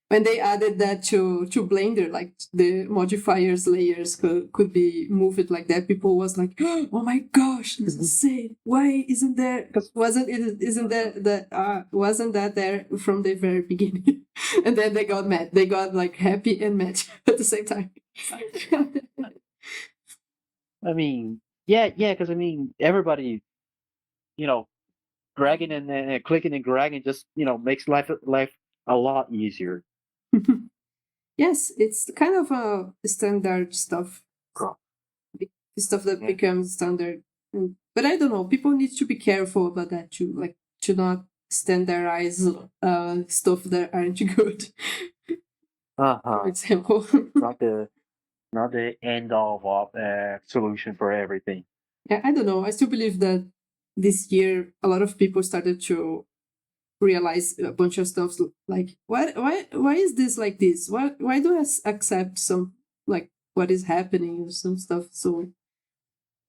When they added that to Blender, like the modifiers layers could be moved like that, people was like, "Oh my gosh, this is insane! Why isn't there? Isn't that there from the very beginning?" And then they got mad. They got like happy and mad at the same time. I mean, yeah, because I mean, everybody, you know, dragging and clicking and dragging just makes life a lot easier. Yes, it's kind of a standard stuff. Cool. Stuff that becomes standard. But I don't know. People need to be careful about that too, like to not standardize stuff that aren't good. For example. Not the end of solution for everything. Yeah, I don't know. I still believe that this year a lot of people started to realize a bunch of stuff like why is this like this? Why do I accept some like what is happening or some stuff? So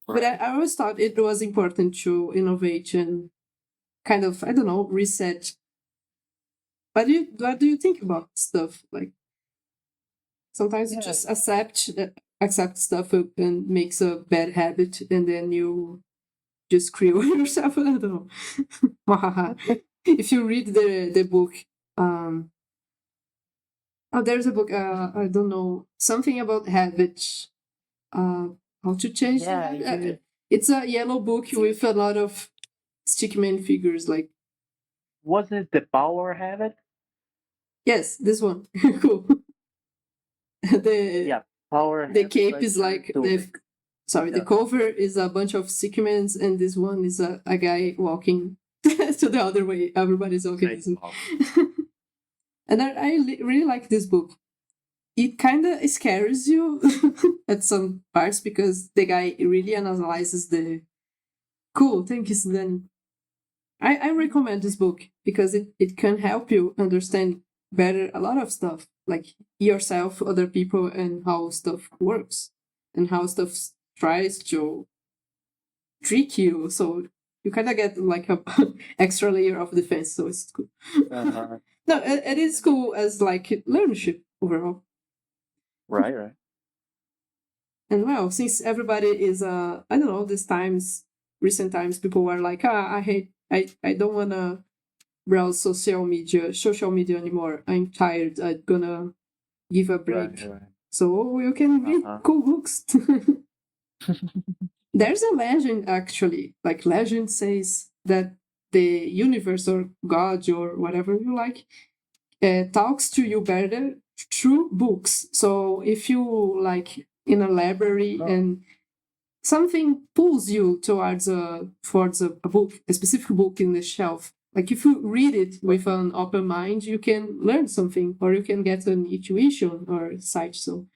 but I always thought it was important to innovate and kind of, I don't know, reset. What do you think about stuff? Like sometimes you just accept stuff and makes a bad habit and then you just kill yourself. I don't know. If you read the book, there's a book, I don't know, something about habits, how to change the habit. It's a yellow book with a lot of stickman figures like wasn't it the power habit? yes, this one. Cool. The cape is like the cover is a bunch of stickmans and this one is a guy walking to the other way. Everybody's walking. And I really like this book. it kind of scares you at some parts because the guy really analyzes the cool. Thank you, Danny. I recommend this book because it can help you understand better a lot of stuff, like yourself, other people, and how stuff works and how stuff tries to trick you. So you kind of get like a extra layer of defense. So it's cool. Uh-huh. No, it is cool as like learnership overall. Right. And well, since everybody is I don't know, recent times people were like, I don't wanna browse social media anymore. I'm tired. I'm gonna give a break. Right. So you can read cool books. There's a legend actually. Like legend says that the universe or God or whatever you like talks to you better through books. So if you like in a library and something pulls you towards a book, a specific book in the shelf. Like if you read it with an open mind, you can learn something, or you can get an intuition or sight. So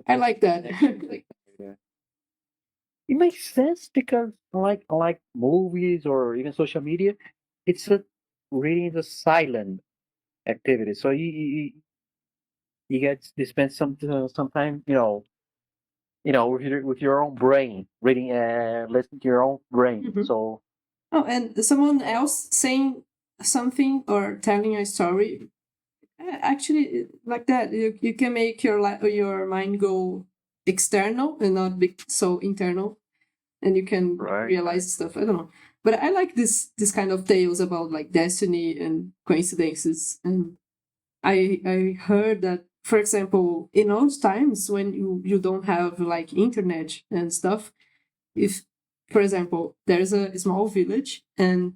I like that. It makes sense because like movies or even social media, it's a reading the silent activity. So you get to spend some time, with your own brain, reading, listening to your own brain. Mhm. So Oh, and someone else saying something or telling a story. Actually, like that, you can make your mind go external and not be so internal, and you can realize stuff. I don't know, but I like this kind of tales about like destiny and coincidences. And I heard that, for example, in old times when you don't have like internet and stuff, if, for example, there's a small village and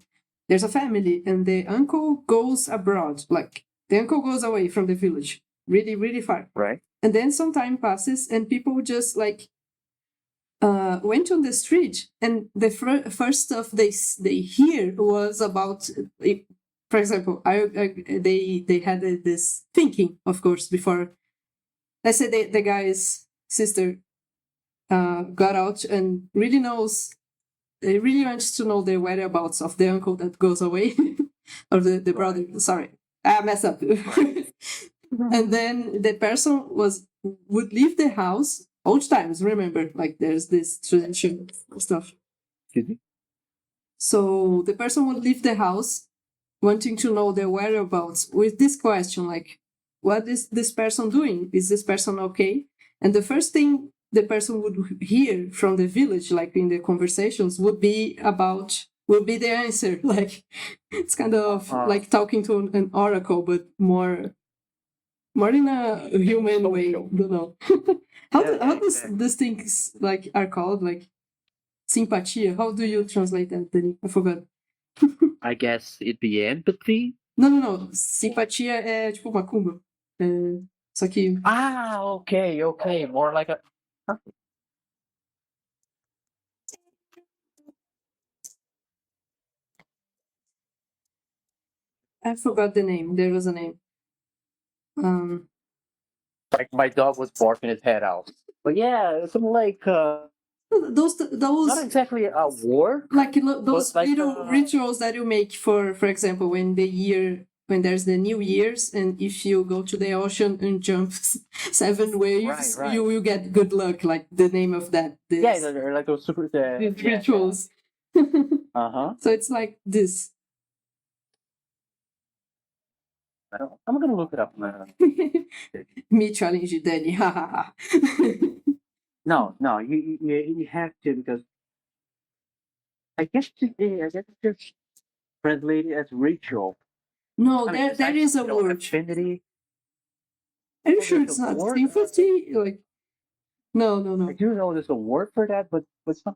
there's a family and the uncle goes abroad, like the uncle goes away from the village really, really far. right. And then some time passes and people just like went on the street and the first stuff they hear was about, for example, they had this thinking, of course, before, let's say the guy's sister got out and really knows. They really wants to know the whereabouts of the uncle that goes away, or the brother. Sorry, I messed up. And then the person would leave the house. Old times, remember, like there's this tradition stuff. Excuse me? So the person would leave the house, wanting to know their whereabouts with this question, like, what is this person doing? Is this person okay? And the first thing the person would hear from the village, like in the conversations, would be the answer. Like it's kind of like talking to an oracle, but more in a human way. Don't know. How does these things like are called, like simpatia? How do you translate that, Danny? I forgot. I guess it'd be empathy. Não. Simpatia é tipo macumba. Só que. Okay. More like a. I forgot the name. There was a name. Like my dog was barking his head out. But yeah, something like Those not exactly a war. like those like, little rituals that you make for example, when there's the New Year's, and if you go to the ocean and jump 7 waves, Right. you will get good luck. Like the name of that. Yeah, they're like those super Rituals. So it's like this. I'm gonna look it up now. Me challenge Danny. No, you have to, because I guess it's just translated as ritual. No, I mean, there is a word. Affinity. Are you sure it's not sympathy? Like, no. I do know there's a word for that, but it's not.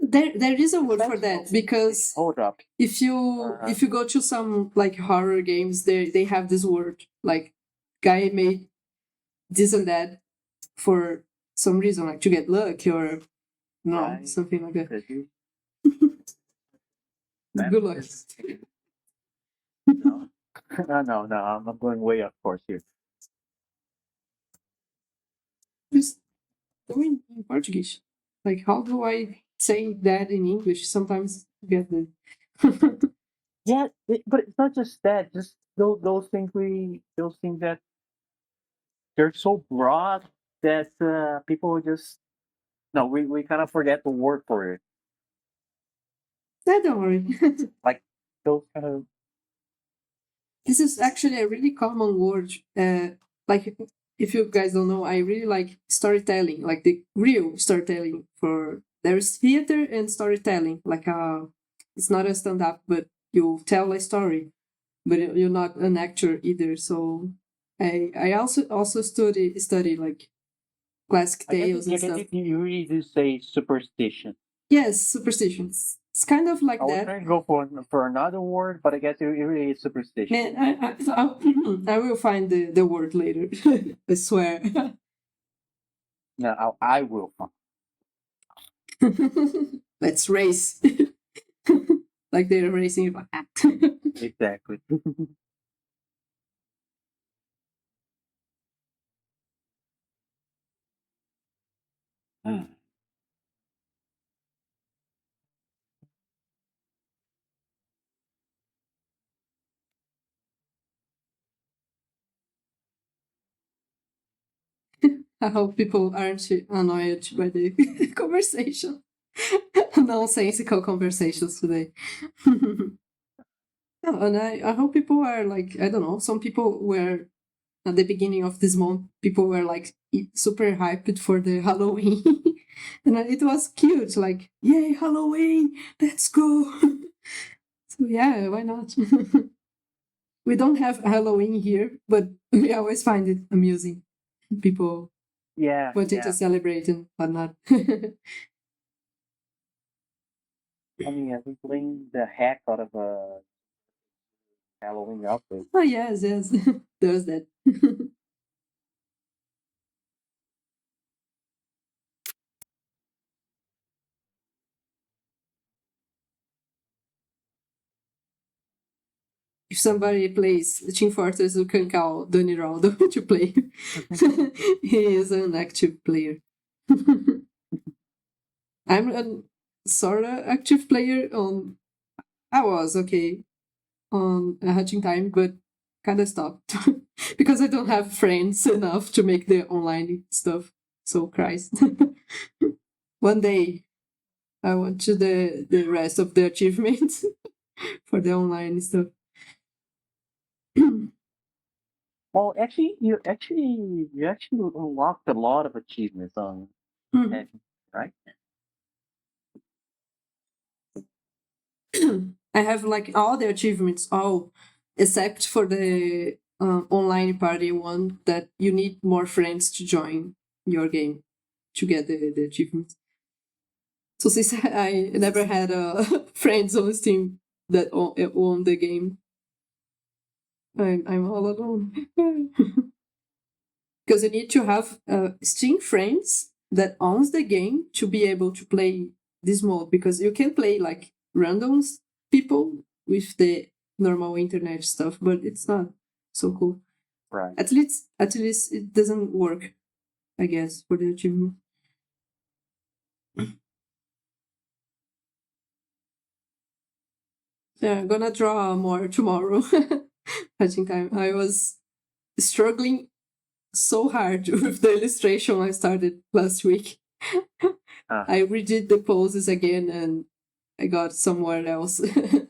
There is a word for that, because Hold up. if you go to some like horror games, they have this word, like guy made this and that for some reason, like to get luck or something like that. Good luck. No, I'm going way off course here. doing in Portuguese. Like, how do I say that in English? Sometimes I get the. Yeah, but it's not just that. Just those things that they're so broad that people just no. We kind of forget the word for it. Yeah, don't worry. Like those kind of This is actually a really common word. Like, if you guys don't know, I really like storytelling, like the real storytelling. For there's theater and storytelling. Like, it's not a stand up, but you tell a story, but you're not an actor either. So, I also study like classic I guess tales and stuff. you really do say superstition. Yes, superstitions. It's kind of like I was that. trying to go for another word, but I guess it really is superstition. Man, I will find the word later. I swear. No, I will find. Let's race. Like they're racing. Exactly. I hope people aren't annoyed by the conversation. Nonsensical conversations today. No, and I hope people are like, I don't know, some people were at the beginning of this month, people were like super hyped for the Halloween. And it was cute, like, yay, Halloween, let's go. So yeah, why not? We don't have Halloween here, but we always find it amusing. People Yeah, wanting to yeah. celebrate and whatnot. I mean, I've been playing the heck out of a Halloween outfit. Oh yes, yes. There's that. If somebody plays Team Fortress, you can call Dani Raldo to play. He is an active player. I'm a sort of active player on. I was okay on a Hatching Time, but kind of stopped because I don't have friends enough to make the online stuff. So Christ, one day I want to the rest of the achievements for the online stuff. Well, actually, you actually unlocked a lot of achievements on Mhm. it, right? I have like all the achievements, all except for the online party one that you need more friends to join your game to get the achievements. So since I never had friends on Steam that own the game, I'm all alone. Because you need to have Steam friends that owns the game to be able to play this mode. Because you can play like random people with the normal internet stuff, but it's not so cool. Right. At least it doesn't work, I guess, for the achievement. Yeah, I'm gonna draw more tomorrow. I think I was struggling so hard with the illustration I started last week. I redid the poses again and I got somewhere else.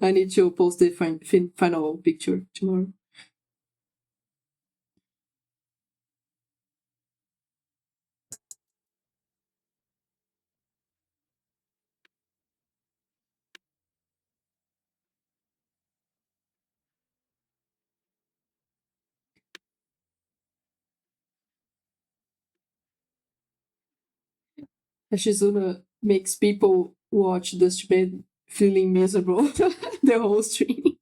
I need to post the final picture tomorrow. Tashizuna makes people watch the stream feeling miserable the whole stream.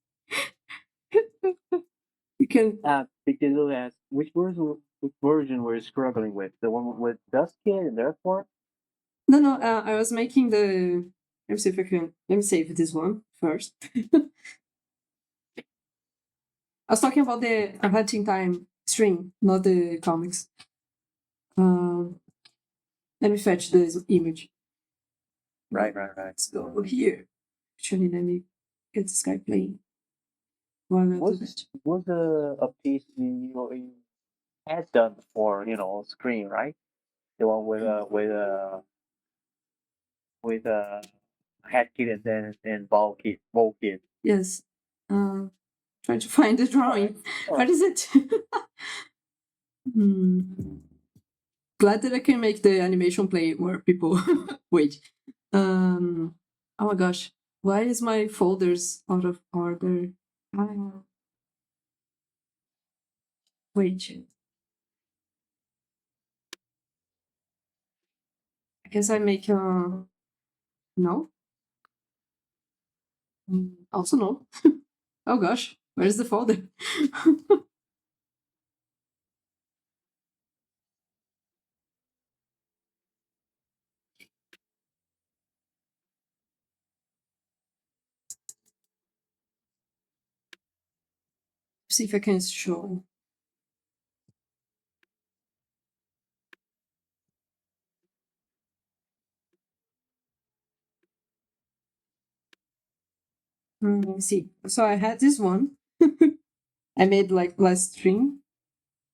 You can. Big Digital asks, which version were you struggling with? The one with Dust Kid and therefore? No. I was making the. Let me see if I can. Let me save this one first. I was talking about the Hunting Time stream, not the comics. Um, Let me fetch this image. Right. Let's go over here. Actually, let me get this guy playing. While I do that. Was a piece you had done before, screen, right? The one with head kit and then ball kit. Yes. Trying to find the drawing. What is it? Glad that I can make the animation play where people wait. Oh my gosh, why is my folders out of order? Wait. I guess I make a no. Also no. Oh gosh, where's the folder? See if I can show. Let me see. So I had this one. I made like last stream,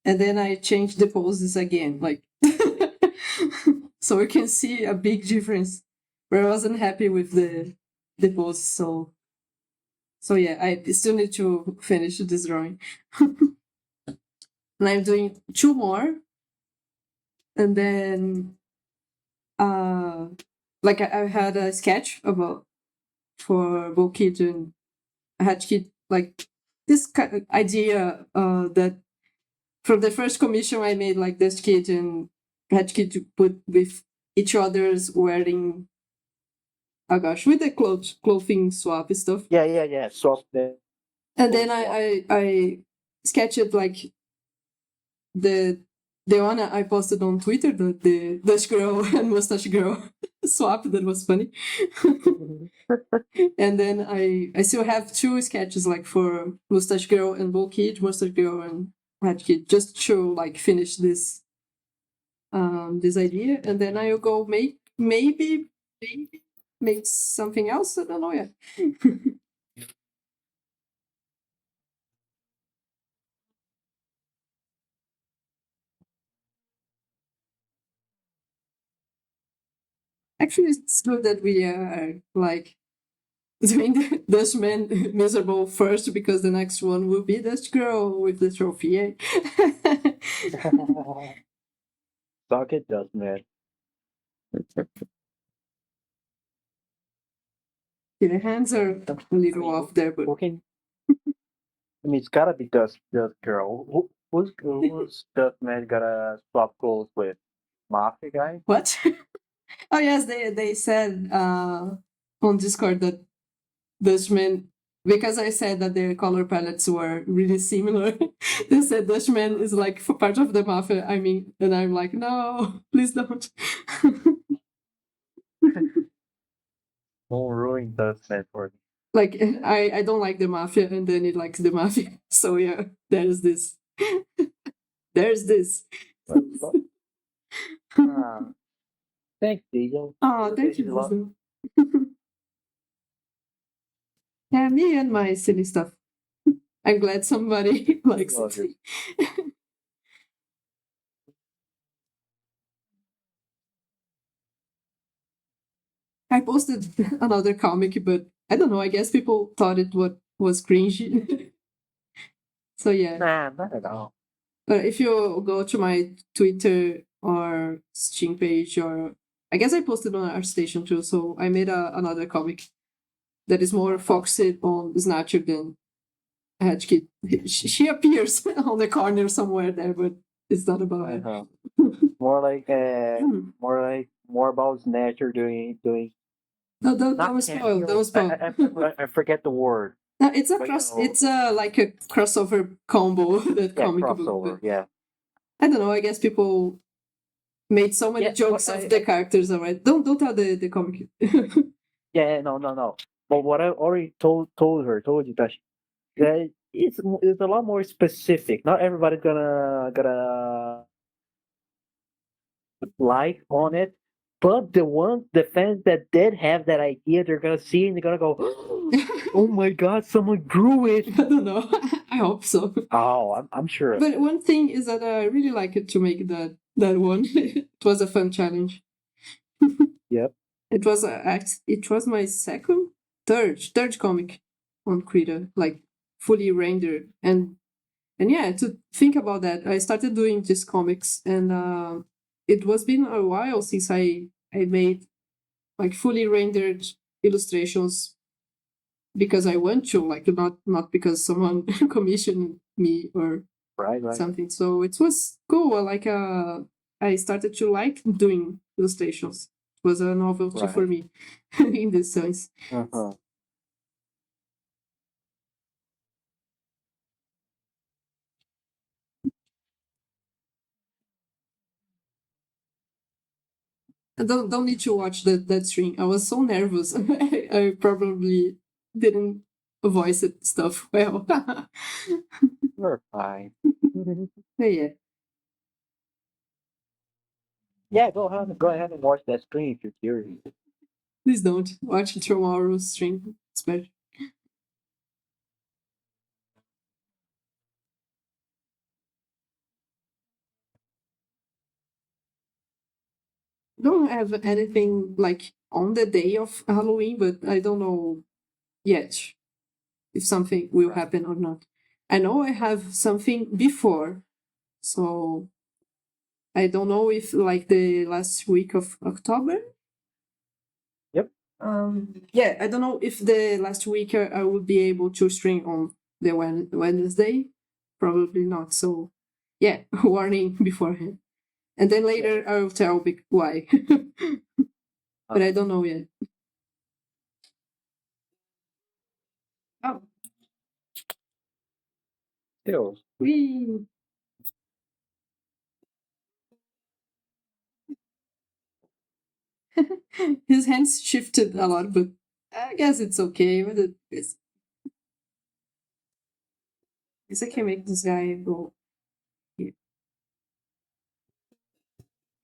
and then I changed the poses again, like so you can see a big difference. Where I wasn't happy with the pose, so yeah, I still need to finish this drawing. And I'm doing 2 more, and then like I had a sketch about for Bulkid and Hatchkid, like this kind of idea that from the first commission I made, like this kid and Hatchkid to put with each other's wearing, oh gosh, with the clothing swap stuff. Yeah. Swap the. And then I sketched like the one I posted on Twitter, the Dutch girl and mustache girl swap. That was funny. And then I still have 2 sketches like for mustache girl and bull kid, mustache girl and hat kid, just to like finish this this idea, and then I'll go maybe make something else. I don't know yet. Actually, it's good that we are like doing the Dutchman miserable first, because the next one will be Dutch girl with the trophy. Eh? Suck it, does man. The hands are a little off there, but Working. I mean, it's gotta be Dust Girl. Who's Dust Man gotta swap clothes with? Mafia guy? what? Oh yes, they said on Discord that Dutchman, because I said that their color palettes were really similar. They said Dutchman is like part of the mafia. I mean, and I'm like, no, please don't. Don't ruin Dust Man for me. Like I don't like the mafia, and then it likes the mafia. So yeah, there's this. There's this. Thanks, Diesel. Oh, thank you, Diesel. Yeah, me and my silly stuff. I'm glad somebody likes it. I posted another comic, but I don't know. I guess people thought it was cringy. So yeah. Nah, not at all. But if you go to my Twitter or Steam page, or I guess I posted on ArtStation too, so I made another comic that is more focused on Snatcher than Hatchkid. She appears on the corner somewhere there, but it's not about her. More like more about Snatcher doing. No, don't spoil. Don't spoil. I forget the word. No, it's a it's like a crossover combo that comic crossover, book. yeah. I don't know. I guess people made so many jokes of the characters already. Don't tell the comic. Yeah, no. But what I already told you that it's a lot more specific. Not everybody's gonna like on it. But the fans that did have that idea, they're gonna see and they're gonna go, "Oh my god, someone drew it!" I don't know. I hope so. Oh, I'm sure. But one thing is that I really like it to make that one. It was a fun challenge. Yep. It was my third comic on Krita, like fully rendered. And yeah, to think about that, I started doing these comics, and it was been a while since I made like fully rendered illustrations because I want to, like not because someone commissioned me or Right. something. So it was cool. Like I started to like doing illustrations. It was a novelty for me in this sense. Uh-huh. I don't need to watch that stream. I was so nervous. I probably didn't voice it stuff well. We're fine. But yeah, Yeah, go ahead and watch that screen if you're curious. please don't watch tomorrow's stream. It's better. Don't have anything like on the day of Halloween, but I don't know yet if something will happen or not. I know I have something before, so I don't know if like the last week of October. Yep. Yeah, I don't know if the last week I would be able to stream on the Wednesday. Probably not. So yeah, warning beforehand. And then later I will tell why. But I don't know yet. Oh, Still. wee. His hands shifted a lot, but I guess it's okay. But it's I can make this guy go here.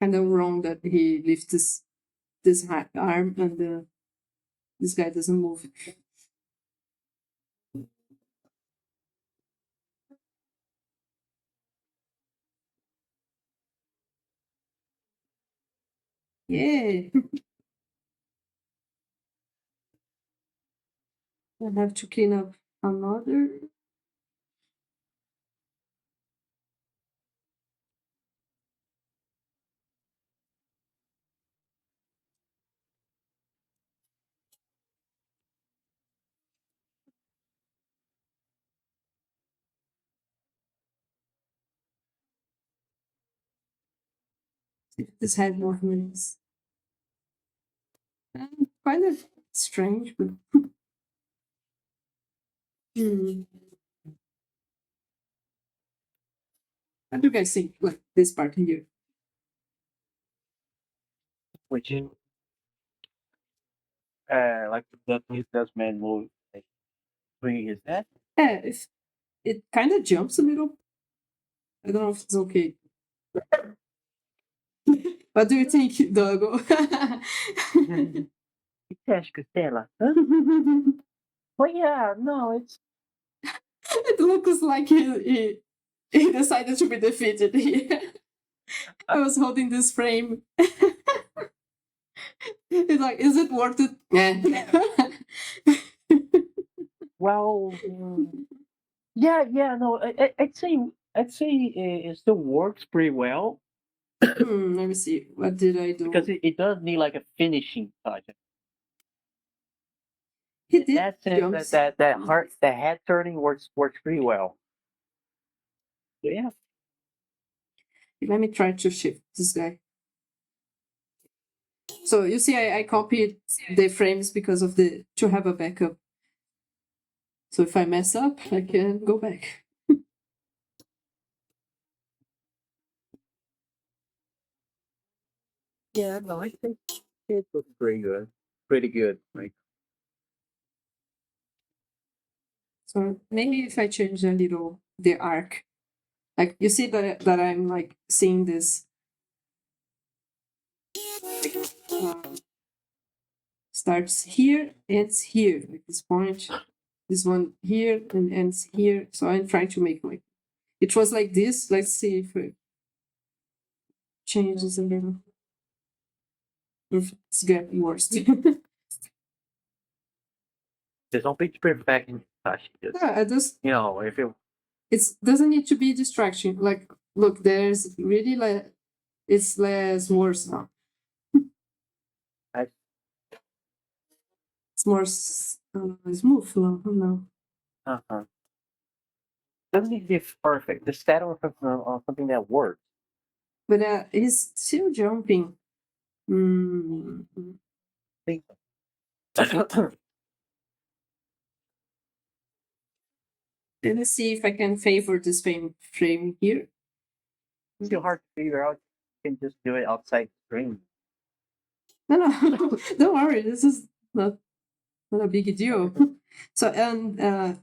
Kind of wrong that he lifts this arm and this guy doesn't move. Yeah. I have to clean up another. This head movements. Kind of strange, but hmm. What do you guys think? Like this part here. Which like does man move like swinging his head? Yeah, it kind of jumps a little. I don't know if it's okay. What do you think, Dogo? Teste Costela. Oh yeah, no, it's It looks like he decided to be defeated here. I was holding this frame. It's like, is it worth it? Yeah. well, yeah, no, I'd say it still works pretty well Let me see. What did I do? because it does need like a finishing touch. He did That sense jumps. the head turning works pretty well. So, yeah. Let me try to shift this guy. So you see, I copied the frames because of to have a backup. So if I mess up, I can go back. Yeah, no, I think it looks pretty good. Pretty good. Like So maybe if I change a little the arc, like you see that I'm like seeing this Starts here, ends here, like this point. This one here and ends here. So I'm trying to make like it was like this. Let's see if it changes a little. If it's getting worse. There's no picture perfect in Tashi. Yeah, I just You know, if you it doesn't need to be distraction. Like, look, there's really like it's less worse now. I- It's more smooth now. uh-huh. Doesn't need to be perfect. Just settle on something that works. But he's still jumping. Mm. Think so. Let me see if I can favor this frame here. It's too hard to figure out. You can just do it outside the screen. No, don't worry. This is not a big deal. So and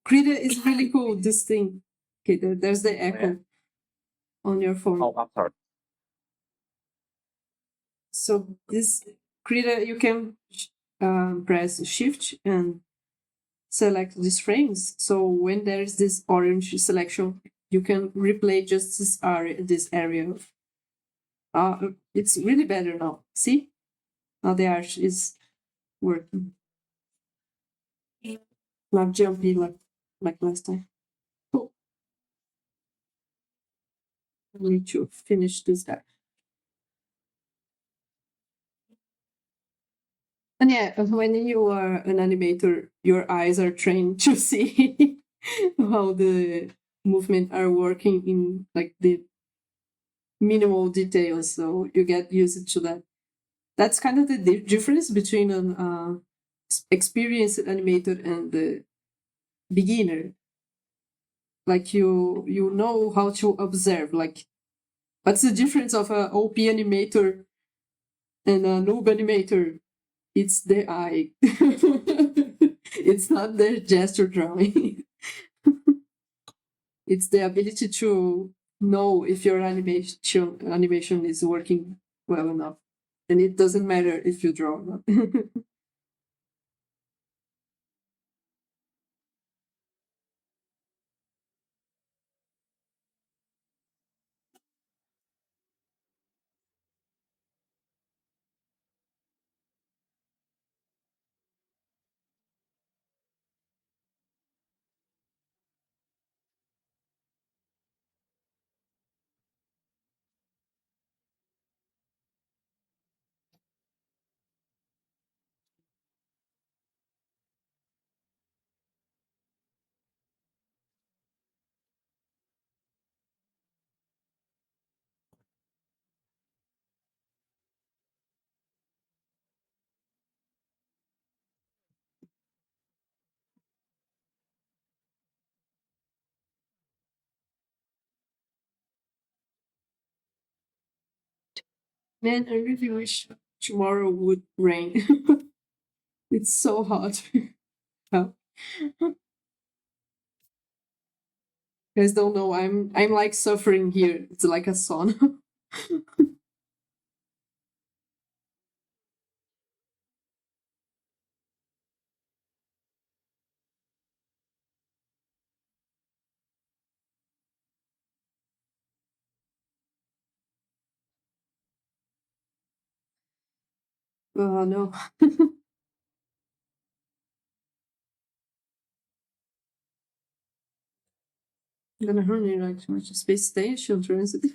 Krita is really cool. This thing. Okay, there's the echo on your phone. Oh, I'm sorry. So this Krita, you can press Shift and select these frames. So when there is this orange selection, you can replay just this area. It's really better now. See? Now the arch is working. Not jumpy like last time. Cool. I need to finish this guy. And yeah, when you are an animator, your eyes are trained to see how the movement are working in like the minimal details. So you get used to that. That's kind of the difference between an experienced animator and the beginner. Like you know how to observe. Like, what's the difference of an OP animator and a noob animator? It's the eye. It's not the gesture drawing. It's the ability to know if your animation is working well enough. And it doesn't matter if you draw or not. Man, I really wish tomorrow would rain. It's so hot. Oh. You guys don't know, I'm like suffering here. It's like a sauna. Oh no. I'm gonna run it like too much space station transit.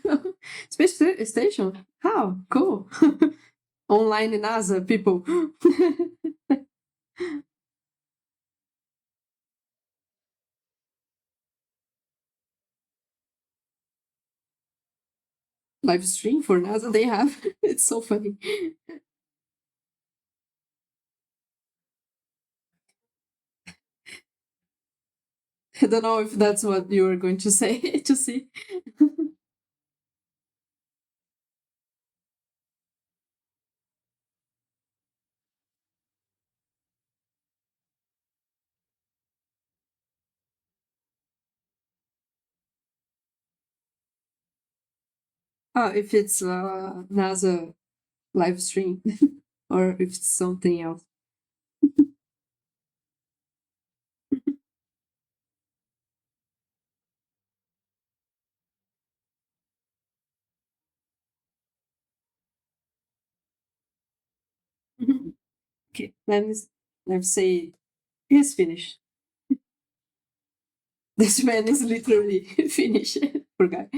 Station? How? Cool. Online in NASA, people. Live stream for NASA they have. It's so funny. I don't know if that's what you were going to say to see. If it's NASA live stream or if it's something else. Okay, let's say he's finished. This man is literally finished. Poor guy.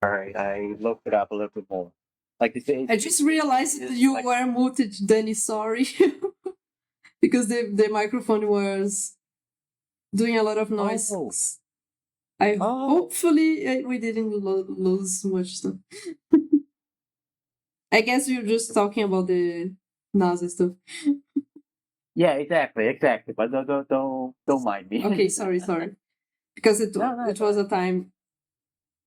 All right, I looked it up a little bit more. Like they say, I just realized it's you like- were muted, Danny. Sorry. Because the microphone was doing a lot of noise. Oh. Hopefully we didn't lose much stuff. I guess you're just talking about the NASA stuff. Yeah, exactly. But don't mind me. Okay, sorry. Because it No, it was a time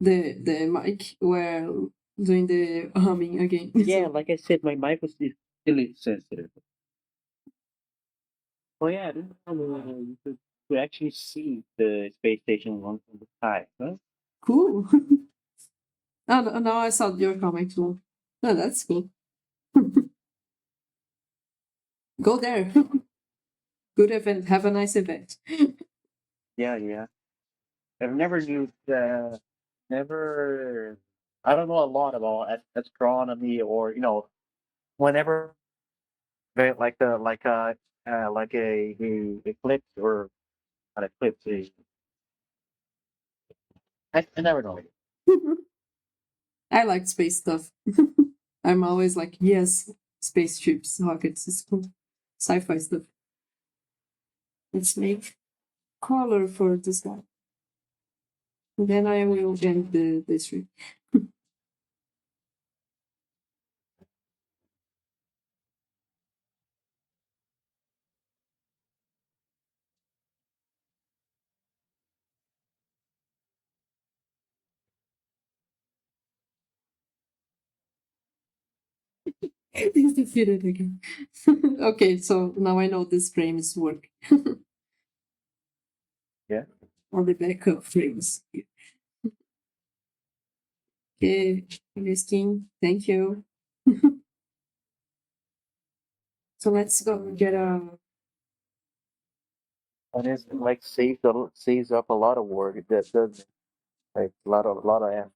the mic were doing the humming again. Yeah, So, like I said, my mic was still sensitive. Oh yeah, you could actually see the space station one from the sky. Huh? cool. Oh, now I saw your comic too. Oh, that's cool. Go there. Good event. Have a nice event. Yeah. I've never used, never. I don't know a lot about astronomy or whenever like a eclipse or an eclipse. I never know. I like space stuff. I'm always like, yes, spaceships, rockets, is cool. Sci-fi stuff. Let's make color for this guy. And then I will end the stream. He's defeated again. Okay, so now I know this frame is working. Yeah. On the backup frames. Okay, listing. Thank you. So let's go get a. And it's like saves up a lot of work. It does like a lot of effort.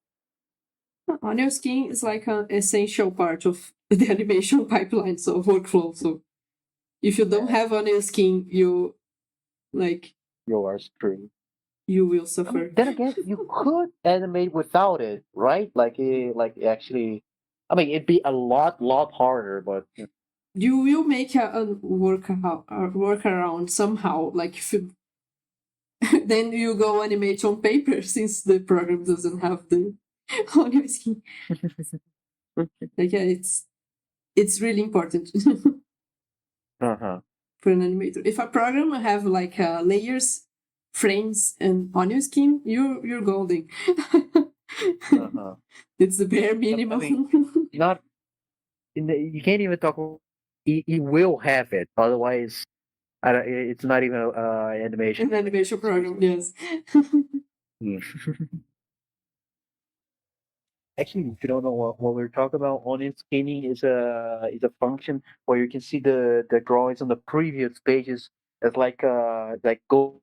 On your skin is like an essential part of the animation pipeline, so workflow. So if you don't have on your skin, you like You are screwed. you will I suffer. mean, then again, you could animate without it, right? Like actually, I mean, it'd be a lot harder, but You will make a workaround somehow. Like if you, then you go animate on paper since the program doesn't have the on your skin. Like yeah, it's really important uh-huh. for an animator. If a program have like layers, frames, and on your skin, you're golden. Uh-huh. It's the bare minimum. mean, Not you can't even talk. He will have it, otherwise, it's not even animation. An animation program, yes. Hmm. Actually, if you don't know what we're talking about, onion scanning is a function where you can see the drawings on the previous pages as like go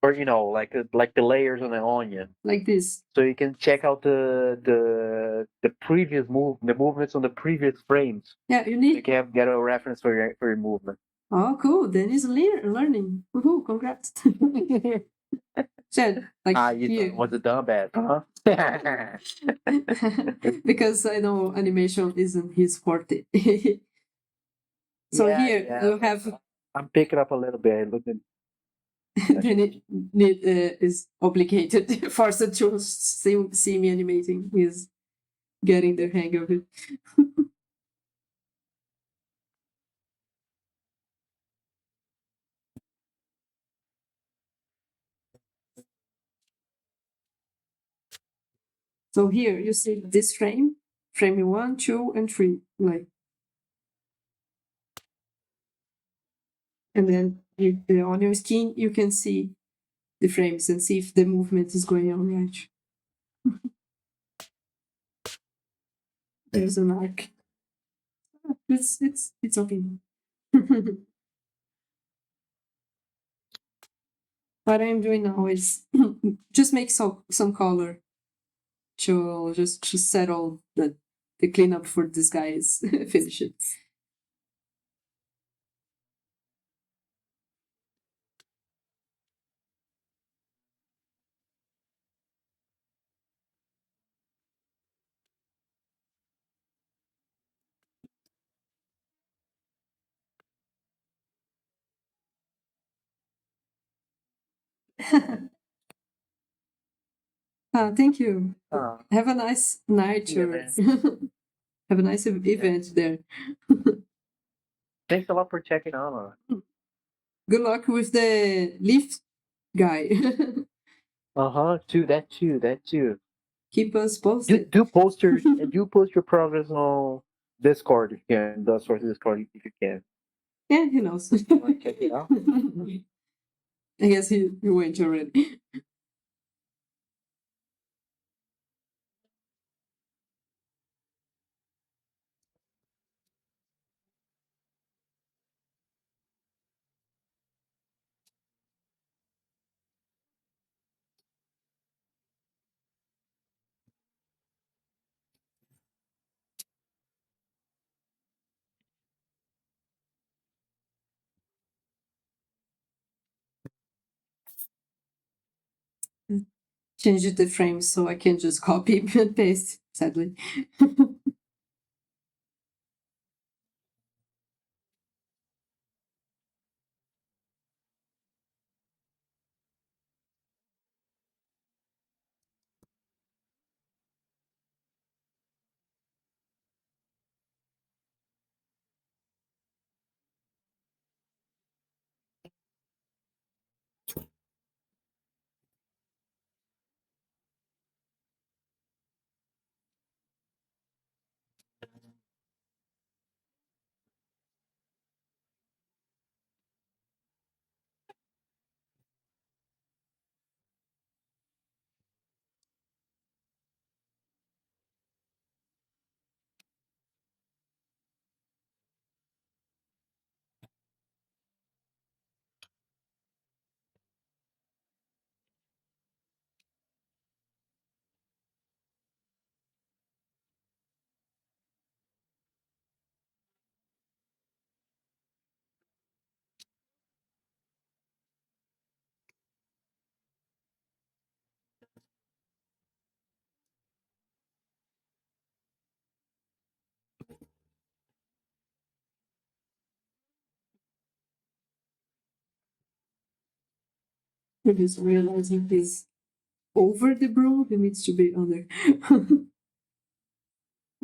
or like the layers on an onion. Like this. So you can check out the previous the movements on the previous frames. Yeah, you You need. can get a reference for your movement. Oh, cool. Then is learning. Woohoo! Congrats. Chad, like You thought here. it was a dumb bad, huh? Because I know animation isn't his forte. So Yeah, here yeah. you have I'm picking up a little bit. Look at then it is obligated, forced to see me animating. He's getting the hang of it. So here you see this frame. frame 1, 2, and 3, like. And then on your screen, you can see the frames and see if the movement is going on right. There's an arc. It's okay. What I'm doing now is just make some color to just to settle the cleanup for this guy's finish it. Thank you. Have a nice night. Have a nice event there. Thanks a lot for checking on. Good luck with the lift guy. Too that too. Keep us posted. Do post your do post your progress on Discord if you can. Dustforce Discord if you can. Yeah, he knows. Check it out. I guess he went already. Changed the frame so I can just copy and paste, sadly. He's realizing he's over the broom, he needs to be under.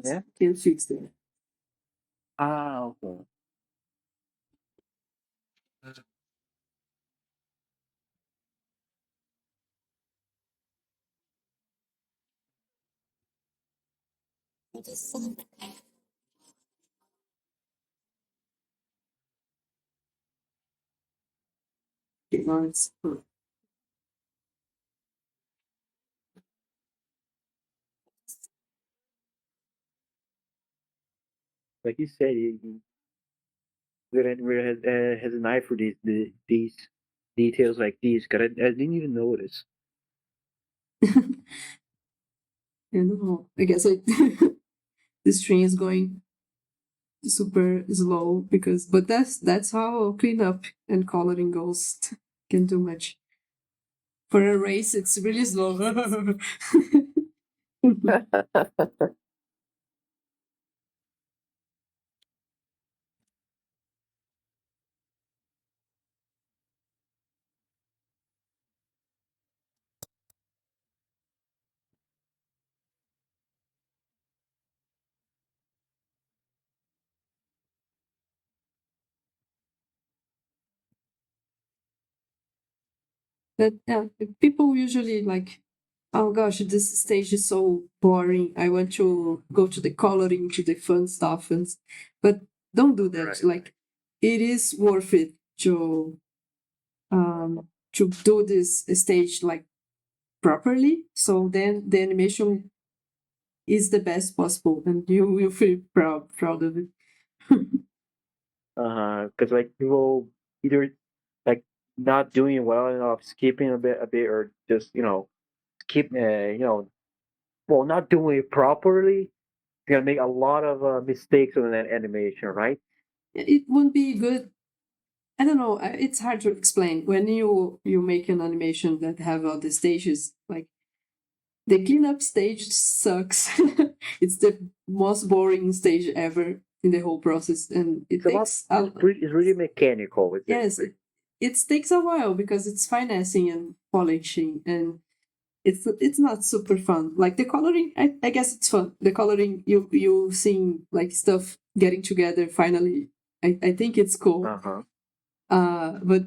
Yeah. Can't fix that. Okay. It's Like you said, you has an eye for these details like these. Cause I didn't even notice. I don't know. I guess the string is going super slow but that's how cleanup and coloring goes. Can do much. For a race, it's really slow. But yeah, people usually like oh gosh, this stage is so boring. I want to go to the coloring, to the fun stuff, but don't do that. Right. Like, it is worth it to do this stage like properly. So then the animation is the best possible, and you will feel proud of it. Because like people either like not doing well enough, skipping a bit, or just skip, well, not doing it properly. You're gonna make a lot of mistakes on that animation, right? It won't be good. I don't know. It's hard to explain when you make an animation that have all the stages. Like, the cleanup stage sucks. It's the most boring stage ever in the whole process, and it takes It's really mechanical. yes, it takes a while because it's finessing and polishing, and it's not super fun. Like the coloring, I guess it's fun. The coloring, you seeing like stuff getting together finally. I think it's cool. Uh-huh. But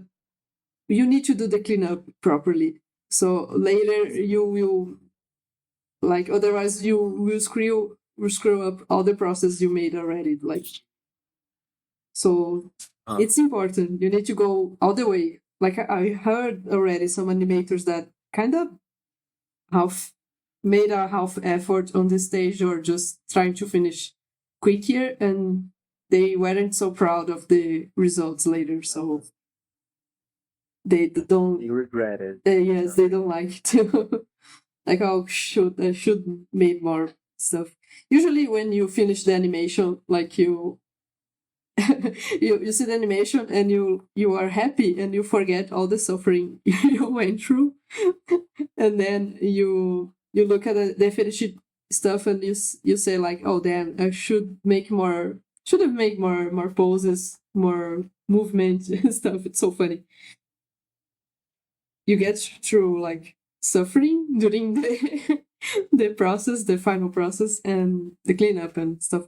you need to do the cleanup properly. So later you will, like, otherwise you will screw up all the process you made already. Like, so it's important. You need to go all the way. Like, I heard already some animators that kind of half made a half effort on the stage, or just trying to finish quicker, and they weren't so proud of the results later. So they don't. You regret it. Yes, they don't like to. Like, oh, I should made more stuff. Usually, when you finish the animation, like you see the animation and you are happy, and you forget all the suffering you went through, and then you look at the finished stuff, and you say like, oh damn, I should have made more poses, more movement and stuff. It's so funny. You get through like suffering during the the process, the final process, and the cleanup and stuff.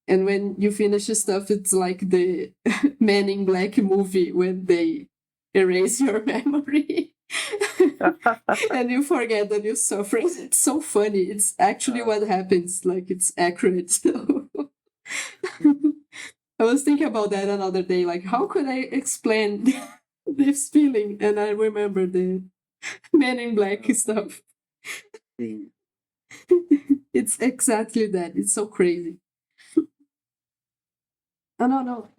And when you finish the stuff, it's like the Men in Black movie when they erase your memory. And you forget that you suffer. It's so funny. It's actually what happens. Like, it's accurate. I was thinking about that another day. Like, how could I explain this feeling? And I remember the Men in Black stuff. It's exactly that. It's so crazy. Oh, no.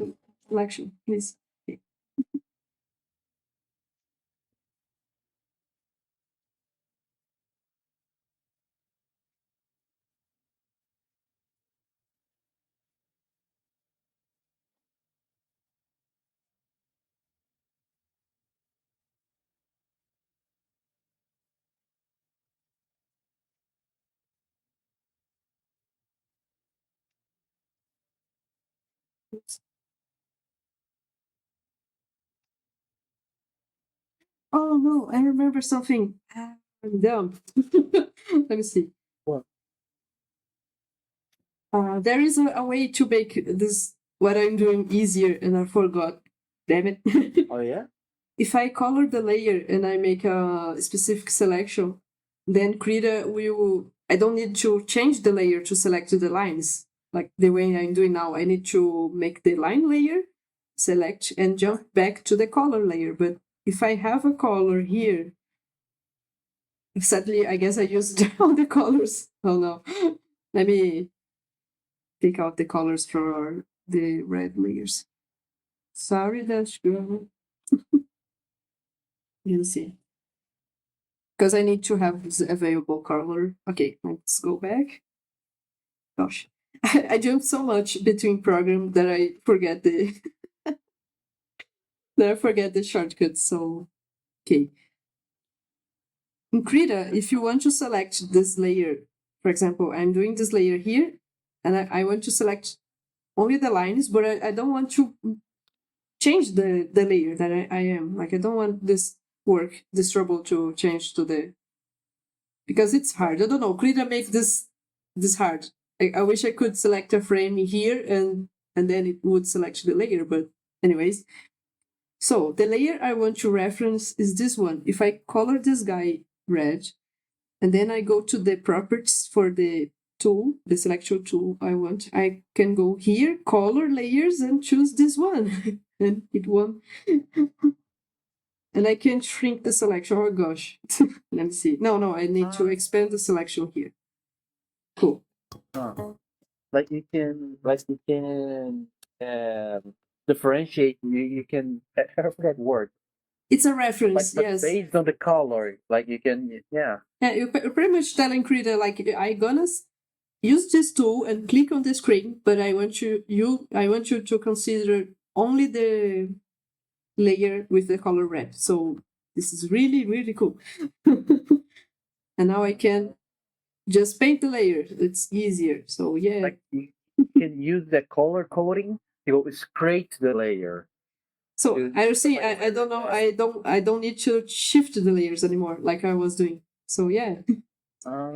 Election, please. Oops. Oh no, I remember something. I'm dumb. Let me see. What? There is a way to make this what I'm doing easier, and I forgot. Damn it. Oh yeah. If I color the layer and I make a specific selection, then Krita will. I don't need to change the layer to select the lines like the way I'm doing now. I need to make the line layer, select, and jump back to the color layer. But if I have a color here, sadly, I guess I used all the colors. Oh no. Let me take out the colors for the red layers. Sorry, that's good. You see. Because I need to have this available color. Okay, let's go back. Gosh. I jump so much between programs that I forget the shortcuts. So okay. In Krita, if you want to select this layer, for example, I'm doing this layer here, and I want to select only the lines, but I don't want to change the layer that I am. Like, I don't want this trouble to change to the, because it's hard. I don't know. Krita make this hard. I wish I could select a frame here and then it would select the layer. But anyways, so the layer I want to reference is this one. If I color this guy red, And then I go to the properties for the tool, the selection tool I want. I can go here, color layers, and choose this one. And it won't. And I can shrink the selection. Oh gosh. Let me see. No, I need to expand the selection here. Cool. Like you can differentiate. You can. I forget that word. It's a reference, But yes. based on the color, like you can, yeah. Yeah, you're pretty much telling Krita, like, I gonna use this tool and click on the screen, but I want you to consider only the layer with the color red. So this is really, really cool. And now I can just paint the layer. It's easier. So yeah. Like you can use the color coding to go straight to the layer. So I see. I don't know. I don't need to shift the layers anymore like I was doing. So yeah,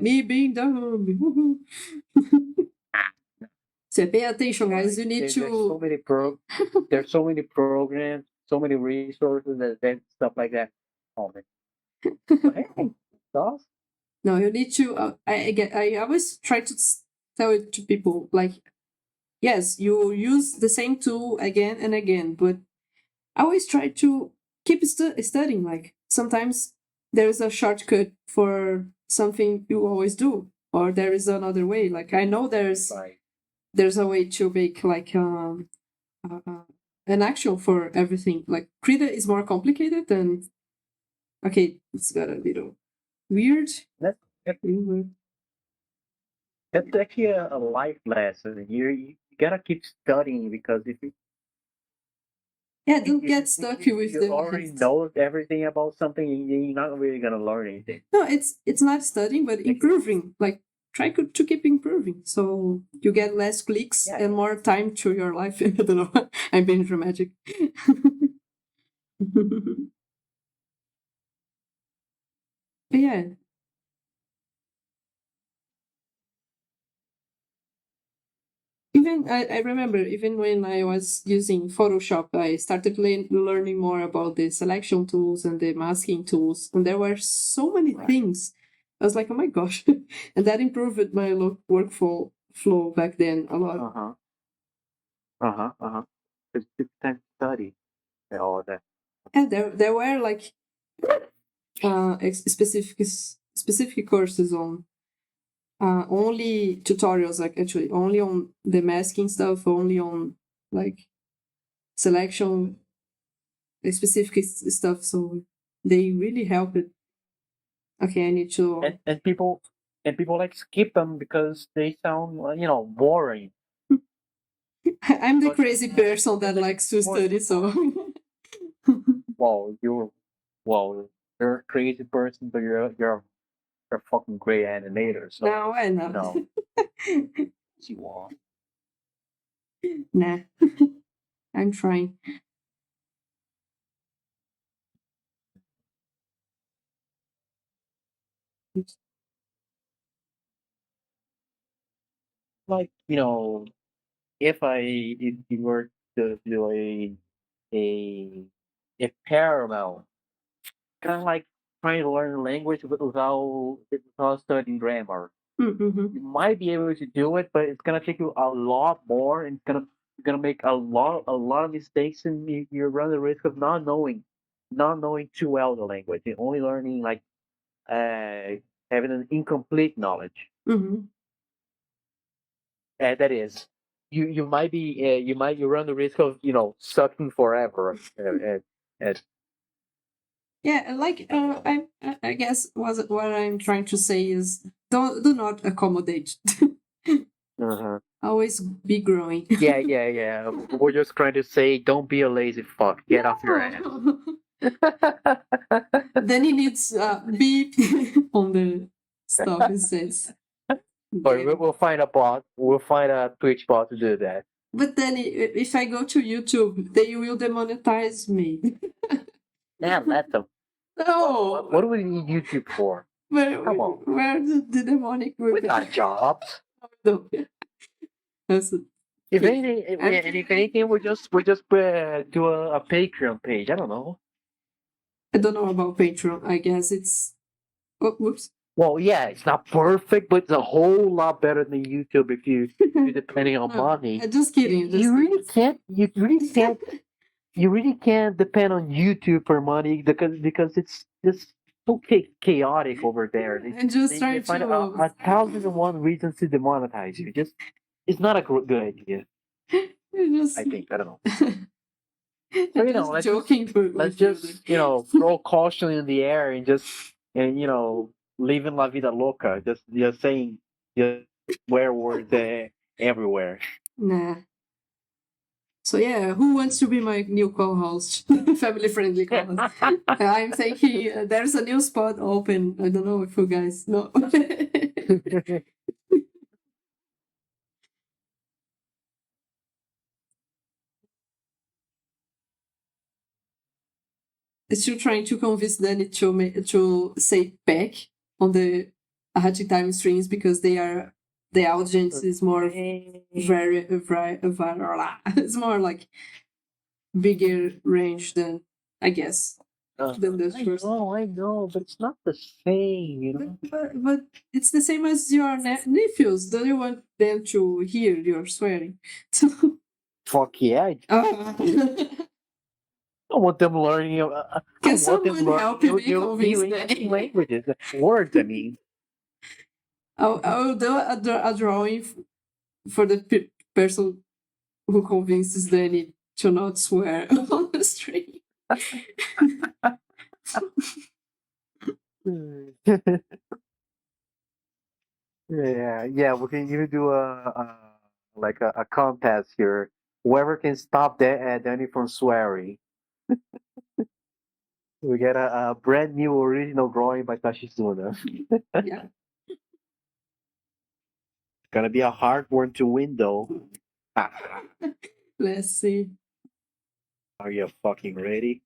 me being dumb. So pay attention, guys. You need There's to. so many there's so many programs, so many resources, and stuff like that. Oh man. Hey, stuff. No, you need to. I always try to tell it to people like, yes, you use the same tool again and again, but I always try to keep studying. Like sometimes there is a shortcut for something you always do, or there is another way. Like I know there's a way to make like an action for everything. Like Krita is more complicated than. Okay, it's got a little weird. That's actually a life lesson. You gotta keep studying because if you Yeah, don't get stuck with the. you already know everything about something, you're not really gonna learn anything. No, it's not studying, but improving. Like try to keep improving, so you get less clicks and more time to your life. I don't know. I'm being dramatic. But yeah. Even I remember even when I was using Photoshop, I started learning more about the selection tools and the masking tools, and there were so many things. I was like, oh my gosh, and that improved my workflow flow back then a lot. It's time to study and all that. And there were like specific courses on only tutorials, like actually only on the masking stuff, only on like selection specific stuff. So they really help it. Okay, I need to. And people like skip them because they sound boring. I'm the crazy person that likes to study, so. Wow, you're a crazy person, but you're a fucking great animator. So No, I know. no, you are. Nah, I'm trying. Like if you were to do a parallel, kind of like trying to learn a language without studying grammar. Mm-hmm. You might be able to do it, but it's gonna take you a lot more, and you're gonna make a lot of mistakes, and you run the risk of not knowing too well the language, and only learning like having an incomplete knowledge. Mm-hmm. That is, you run the risk of sucking forever. Yeah, like I guess what I'm trying to say is do not accommodate. Uh-huh. Always be growing. Yeah. We're just trying to say, don't be a lazy fuck. Get off your ass. Then he needs beep on the stuff it says. But we'll find a bot. We'll find a Twitch bot to do that. But then if I go to YouTube, they will demonetize me. Yeah, let them. No. What do we need YouTube for? Come on. Where the demonic will We got jobs. No. If anything, we just do a Patreon page. I don't know. I don't know about Patreon. I guess it's. Oh, whoops. Well, yeah, it's not perfect, but it's a whole lot better than YouTube if you're depending on No, money. just kidding. Just You really kidding. can't. You really can't depend on YouTube for money because it's just so chaotic over there. And just They trying find to a thousand and one reasons to demonetize you. Just it's not a good idea. just I think I don't know. So just let's joking let's with you. just throw caution in the air and living la vida loca. Just saying just swear words everywhere. Nah. So yeah, who wants to be my new co-host? Family friendly co-host. I'm thinking there's a new spot open. I don't know if you guys know. Still trying to convince Danny to say back on the hard time streams because the audience is more very it's more like bigger range than I guess than this first. I know, but it's not the same, you know. But it's the same as your nephews. Don't you want them to hear your swearing? Fuck yeah! Uh, I want them learning. I Can want them someone help me convince English them? languages, words. I mean, I'll do a drawing for the person who convinces Danny to not swear on the stream. yeah. We can even do a contest here. Whoever can stop Danny from swearing, we get a brand new original drawing by Tashizuna. Yeah. Gonna be a hard one to win though. Let's see. Are you fucking ready?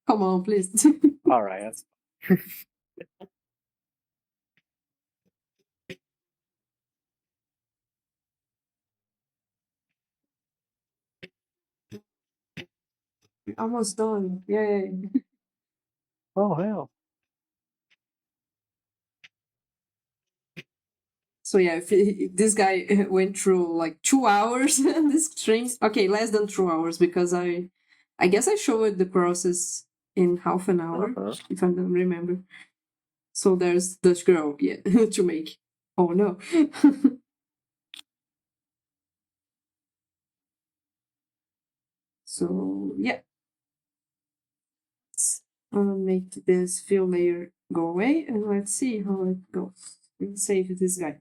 Come on, please. All right. Almost done. Yay. Oh hell. So yeah, if this guy went through like 2 hours in this stream. Okay, less than 2 hours because I guess I showed the process in half an hour, if I don't remember. So there's Dutch girl, yeah, to make. Oh no. So yeah, let's make this fill layer go away and let's see how it goes. Let's save this guy.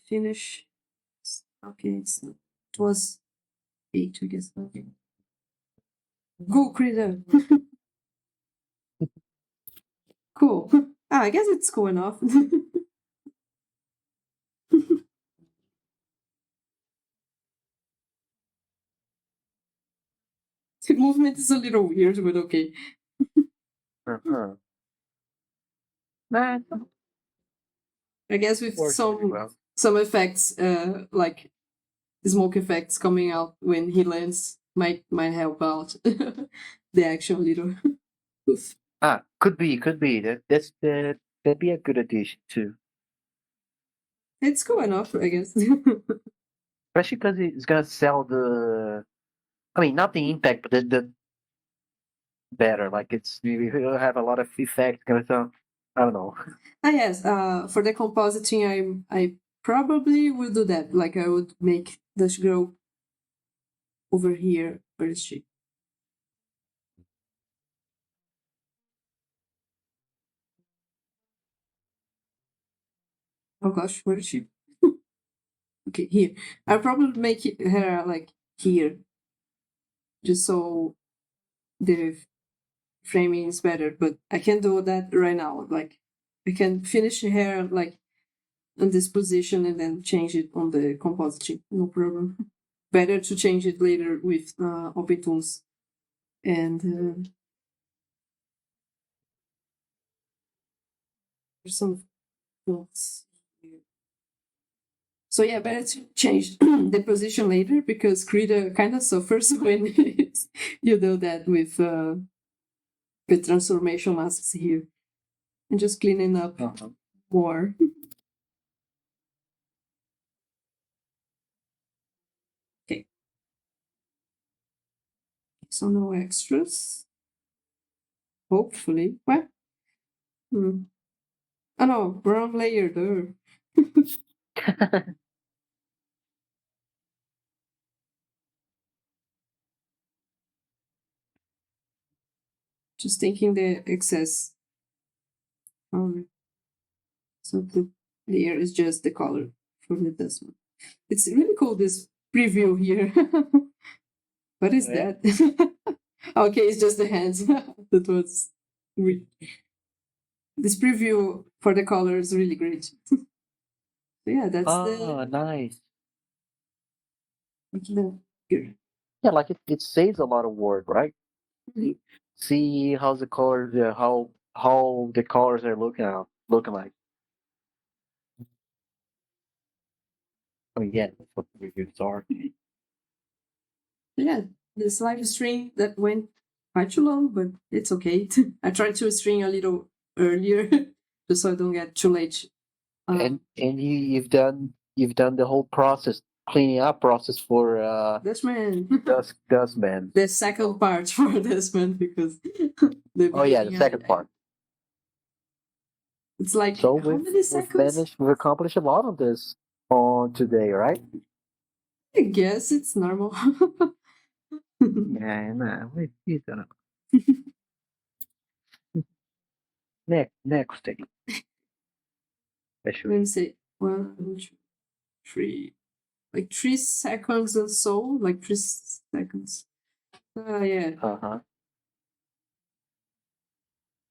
Finish. Okay, it was 8, I guess. Okay. Go, Krita. Cool. I guess it's cool enough. The movement is a little weird, but okay. Nah, I guess with works pretty well. some effects, like smoke effects coming out when he lands might help out the action a little. Oof. Could be. That'd be a good addition too. It's cool enough, I guess. Especially because it's gonna sell the. I mean, not the impact, but the better. Like it's it'll have a lot of effects. Gonna sell. I don't know. Yes. For the compositing, I probably will do that. Like I would make Dutch girl over here. Where is she? Oh gosh, where is she? Okay, here. I'll probably make her like here, just so the framing is better. But I can do that right now. Like I can finish her like in this position and then change it on the compositing. No problem. Better to change it later with OpenTools and There's some notes here. So yeah, better to change the position later because Krita kind of suffers when you do that with the transformation masks here. And just cleaning up more. Okay. So no extras. Hopefully. What? Oh no, wrong layer there. Just taking the excess. So the layer is just the color for the dust one. It's really cool, this preview here. What is that? Okay, it's just the hands. That was this preview for the color is really great. So yeah, that's nice. Here. Yeah, like it saves a lot of work, right? Really? See how the colors, how the colors are looking like. Oh yeah, that's what the reviews are. Yeah, this live stream that went quite too long, but it's okay. I tried to stream a little earlier just so I don't get too late. And you've done the whole process, cleaning up process for Dustman. Dustman. The second part for Dustman because Oh yeah, the second part. It's like So how many seconds? we've accomplished a lot of this on today, right? I guess it's normal. Yeah, nah, we done it. Next thing. Let me say 1, 2, 3, like 3 seconds or so, like 3 seconds. Yeah.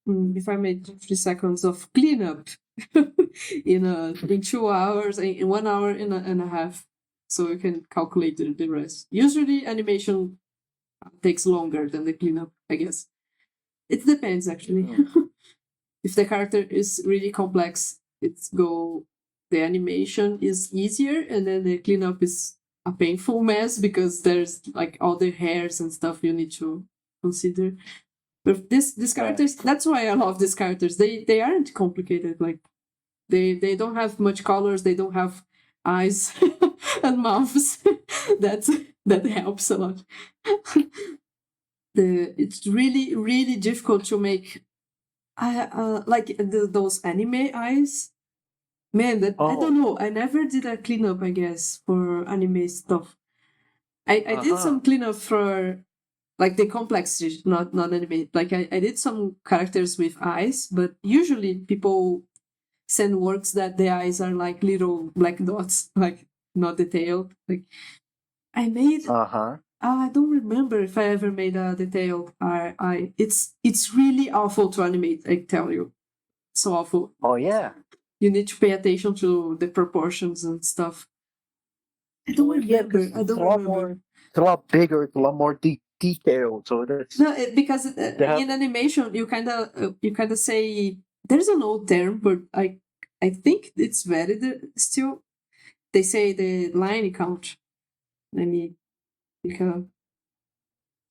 If I made 3 seconds of cleanup in 2 hours, in 1 hour and a half, so you can calculate the rest. Usually, animation takes longer than the cleanup, I guess. It depends actually. If the character is really complex, the animation is easier, and then the cleanup is a painful mess because there's like all the hairs and stuff you need to consider. But these characters, that's why I love these characters. They aren't complicated. Like they don't have much colors. They don't have eyes and mouths. That helps a lot. It's really difficult to make. Like those anime eyes. Man, I don't know. I never did a cleanup, I guess, for anime stuff. I did some cleanup for like the complexity, not anime. Like I did some characters with eyes, but usually people send works that the eyes are like little black dots, like not detailed. Like I made. I don't remember if I ever made a detailed eye. It's really awful to animate. I tell you, so awful. Oh yeah. You need to pay attention to the proportions and stuff. I don't remember. It's a lot bigger. It's a lot more detailed. So that's because in animation you kind of say there's an old term, but I think it's valid still. They say the line count. Let me pick up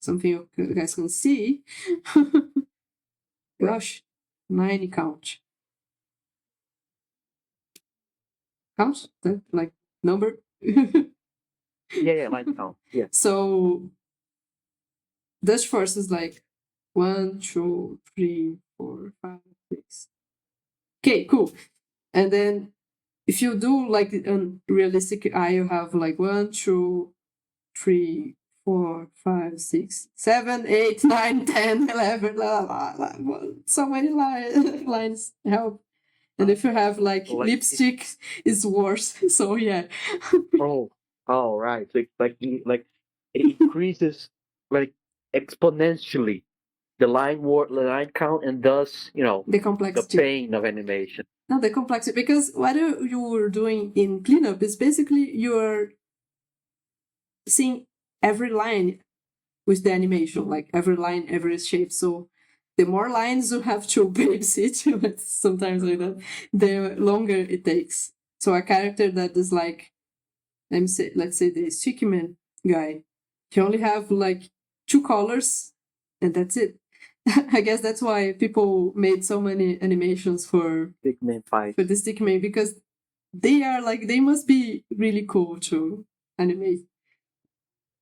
something you guys can see. Gosh, line count. Count that like number. yeah, line count. Yeah. So Dustforce is like 1, 2, 3, 4, 5, 6. Okay, cool. And then if you do like a realistic eye, you have like 1, 2, 3, 4, 5, 6, 7, 8, 9, 10, 11. So many lines help. And if you have like lipstick, it's worse. So yeah. Oh, right. Like it increases like exponentially the line count, and thus the complexity, the pain of animation. No, the complexity, because what you're doing in cleanup is basically you're seeing every line with the animation, like every line, every shape. So the more lines you have to babysit, sometimes like that, the longer it takes. So a character that is like, let's say the sticky man guy, he only have like 2 colors, and that's it. I guess that's why people made so many animations for Big man fight. the sticky man, because they are like, they must be really cool to animate.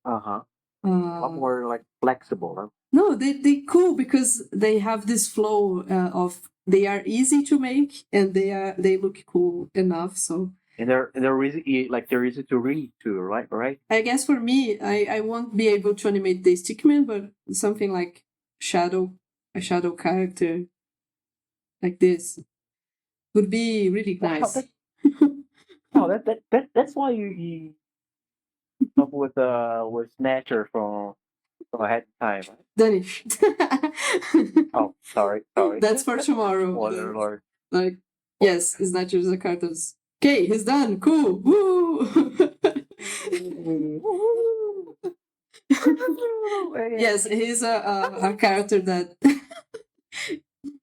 A lot more like flexible, huh? No, they cool because they have this flow of, they are easy to make and they look cool enough. So And they're easy, like they're easy to read too, right? Right. I guess for me, I won't be able to animate the stickman, but something like a shadow character like this would be really Wow, nice. that's why you up with Snatcher from Ahead in Time. Right? Danish. Oh, sorry. That's for tomorrow. Lord. Like, yes, it's not just a cartoons. Okay, he's done. Cool. Woo! Yes, he's a character that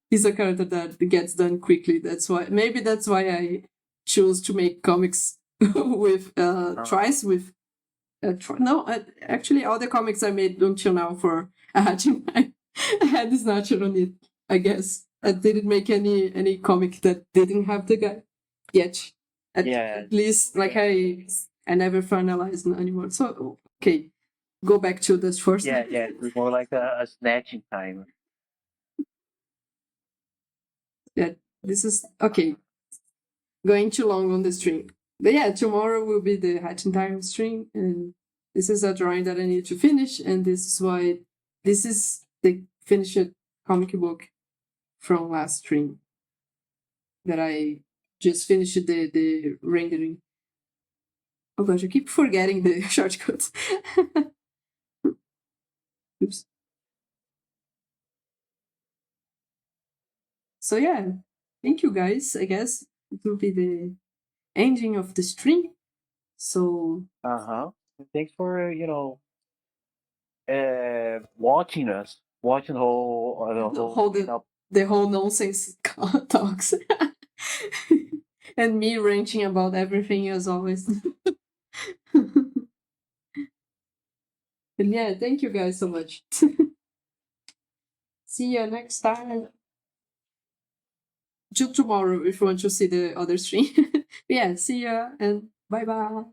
he's a character that gets done quickly. That's why I choose to make comics with twice with actually all the comics I made until now for I had this natural on it. I guess I didn't make any comic that didn't have the guy yet. At least like I never finalized anymore. So okay, go back to this first. Yeah, it's more like a snatching time. Yeah, this is okay. Going too long on the stream. But yeah, tomorrow will be the hatching time stream, and this is a drawing that I need to finish, and this is why this is the finished comic book from last stream that I just finished the rendering. Oh gosh, I keep forgetting the shortcuts. Oops. So yeah, thank you guys. I guess it will be the ending of the stream. So Thanks for watching us, watching the whole nonsense talks, and me ranting about everything as always. And yeah, thank you guys so much. See you next time. Till tomorrow if you want to see the other stream. Yeah, see ya and bye bye.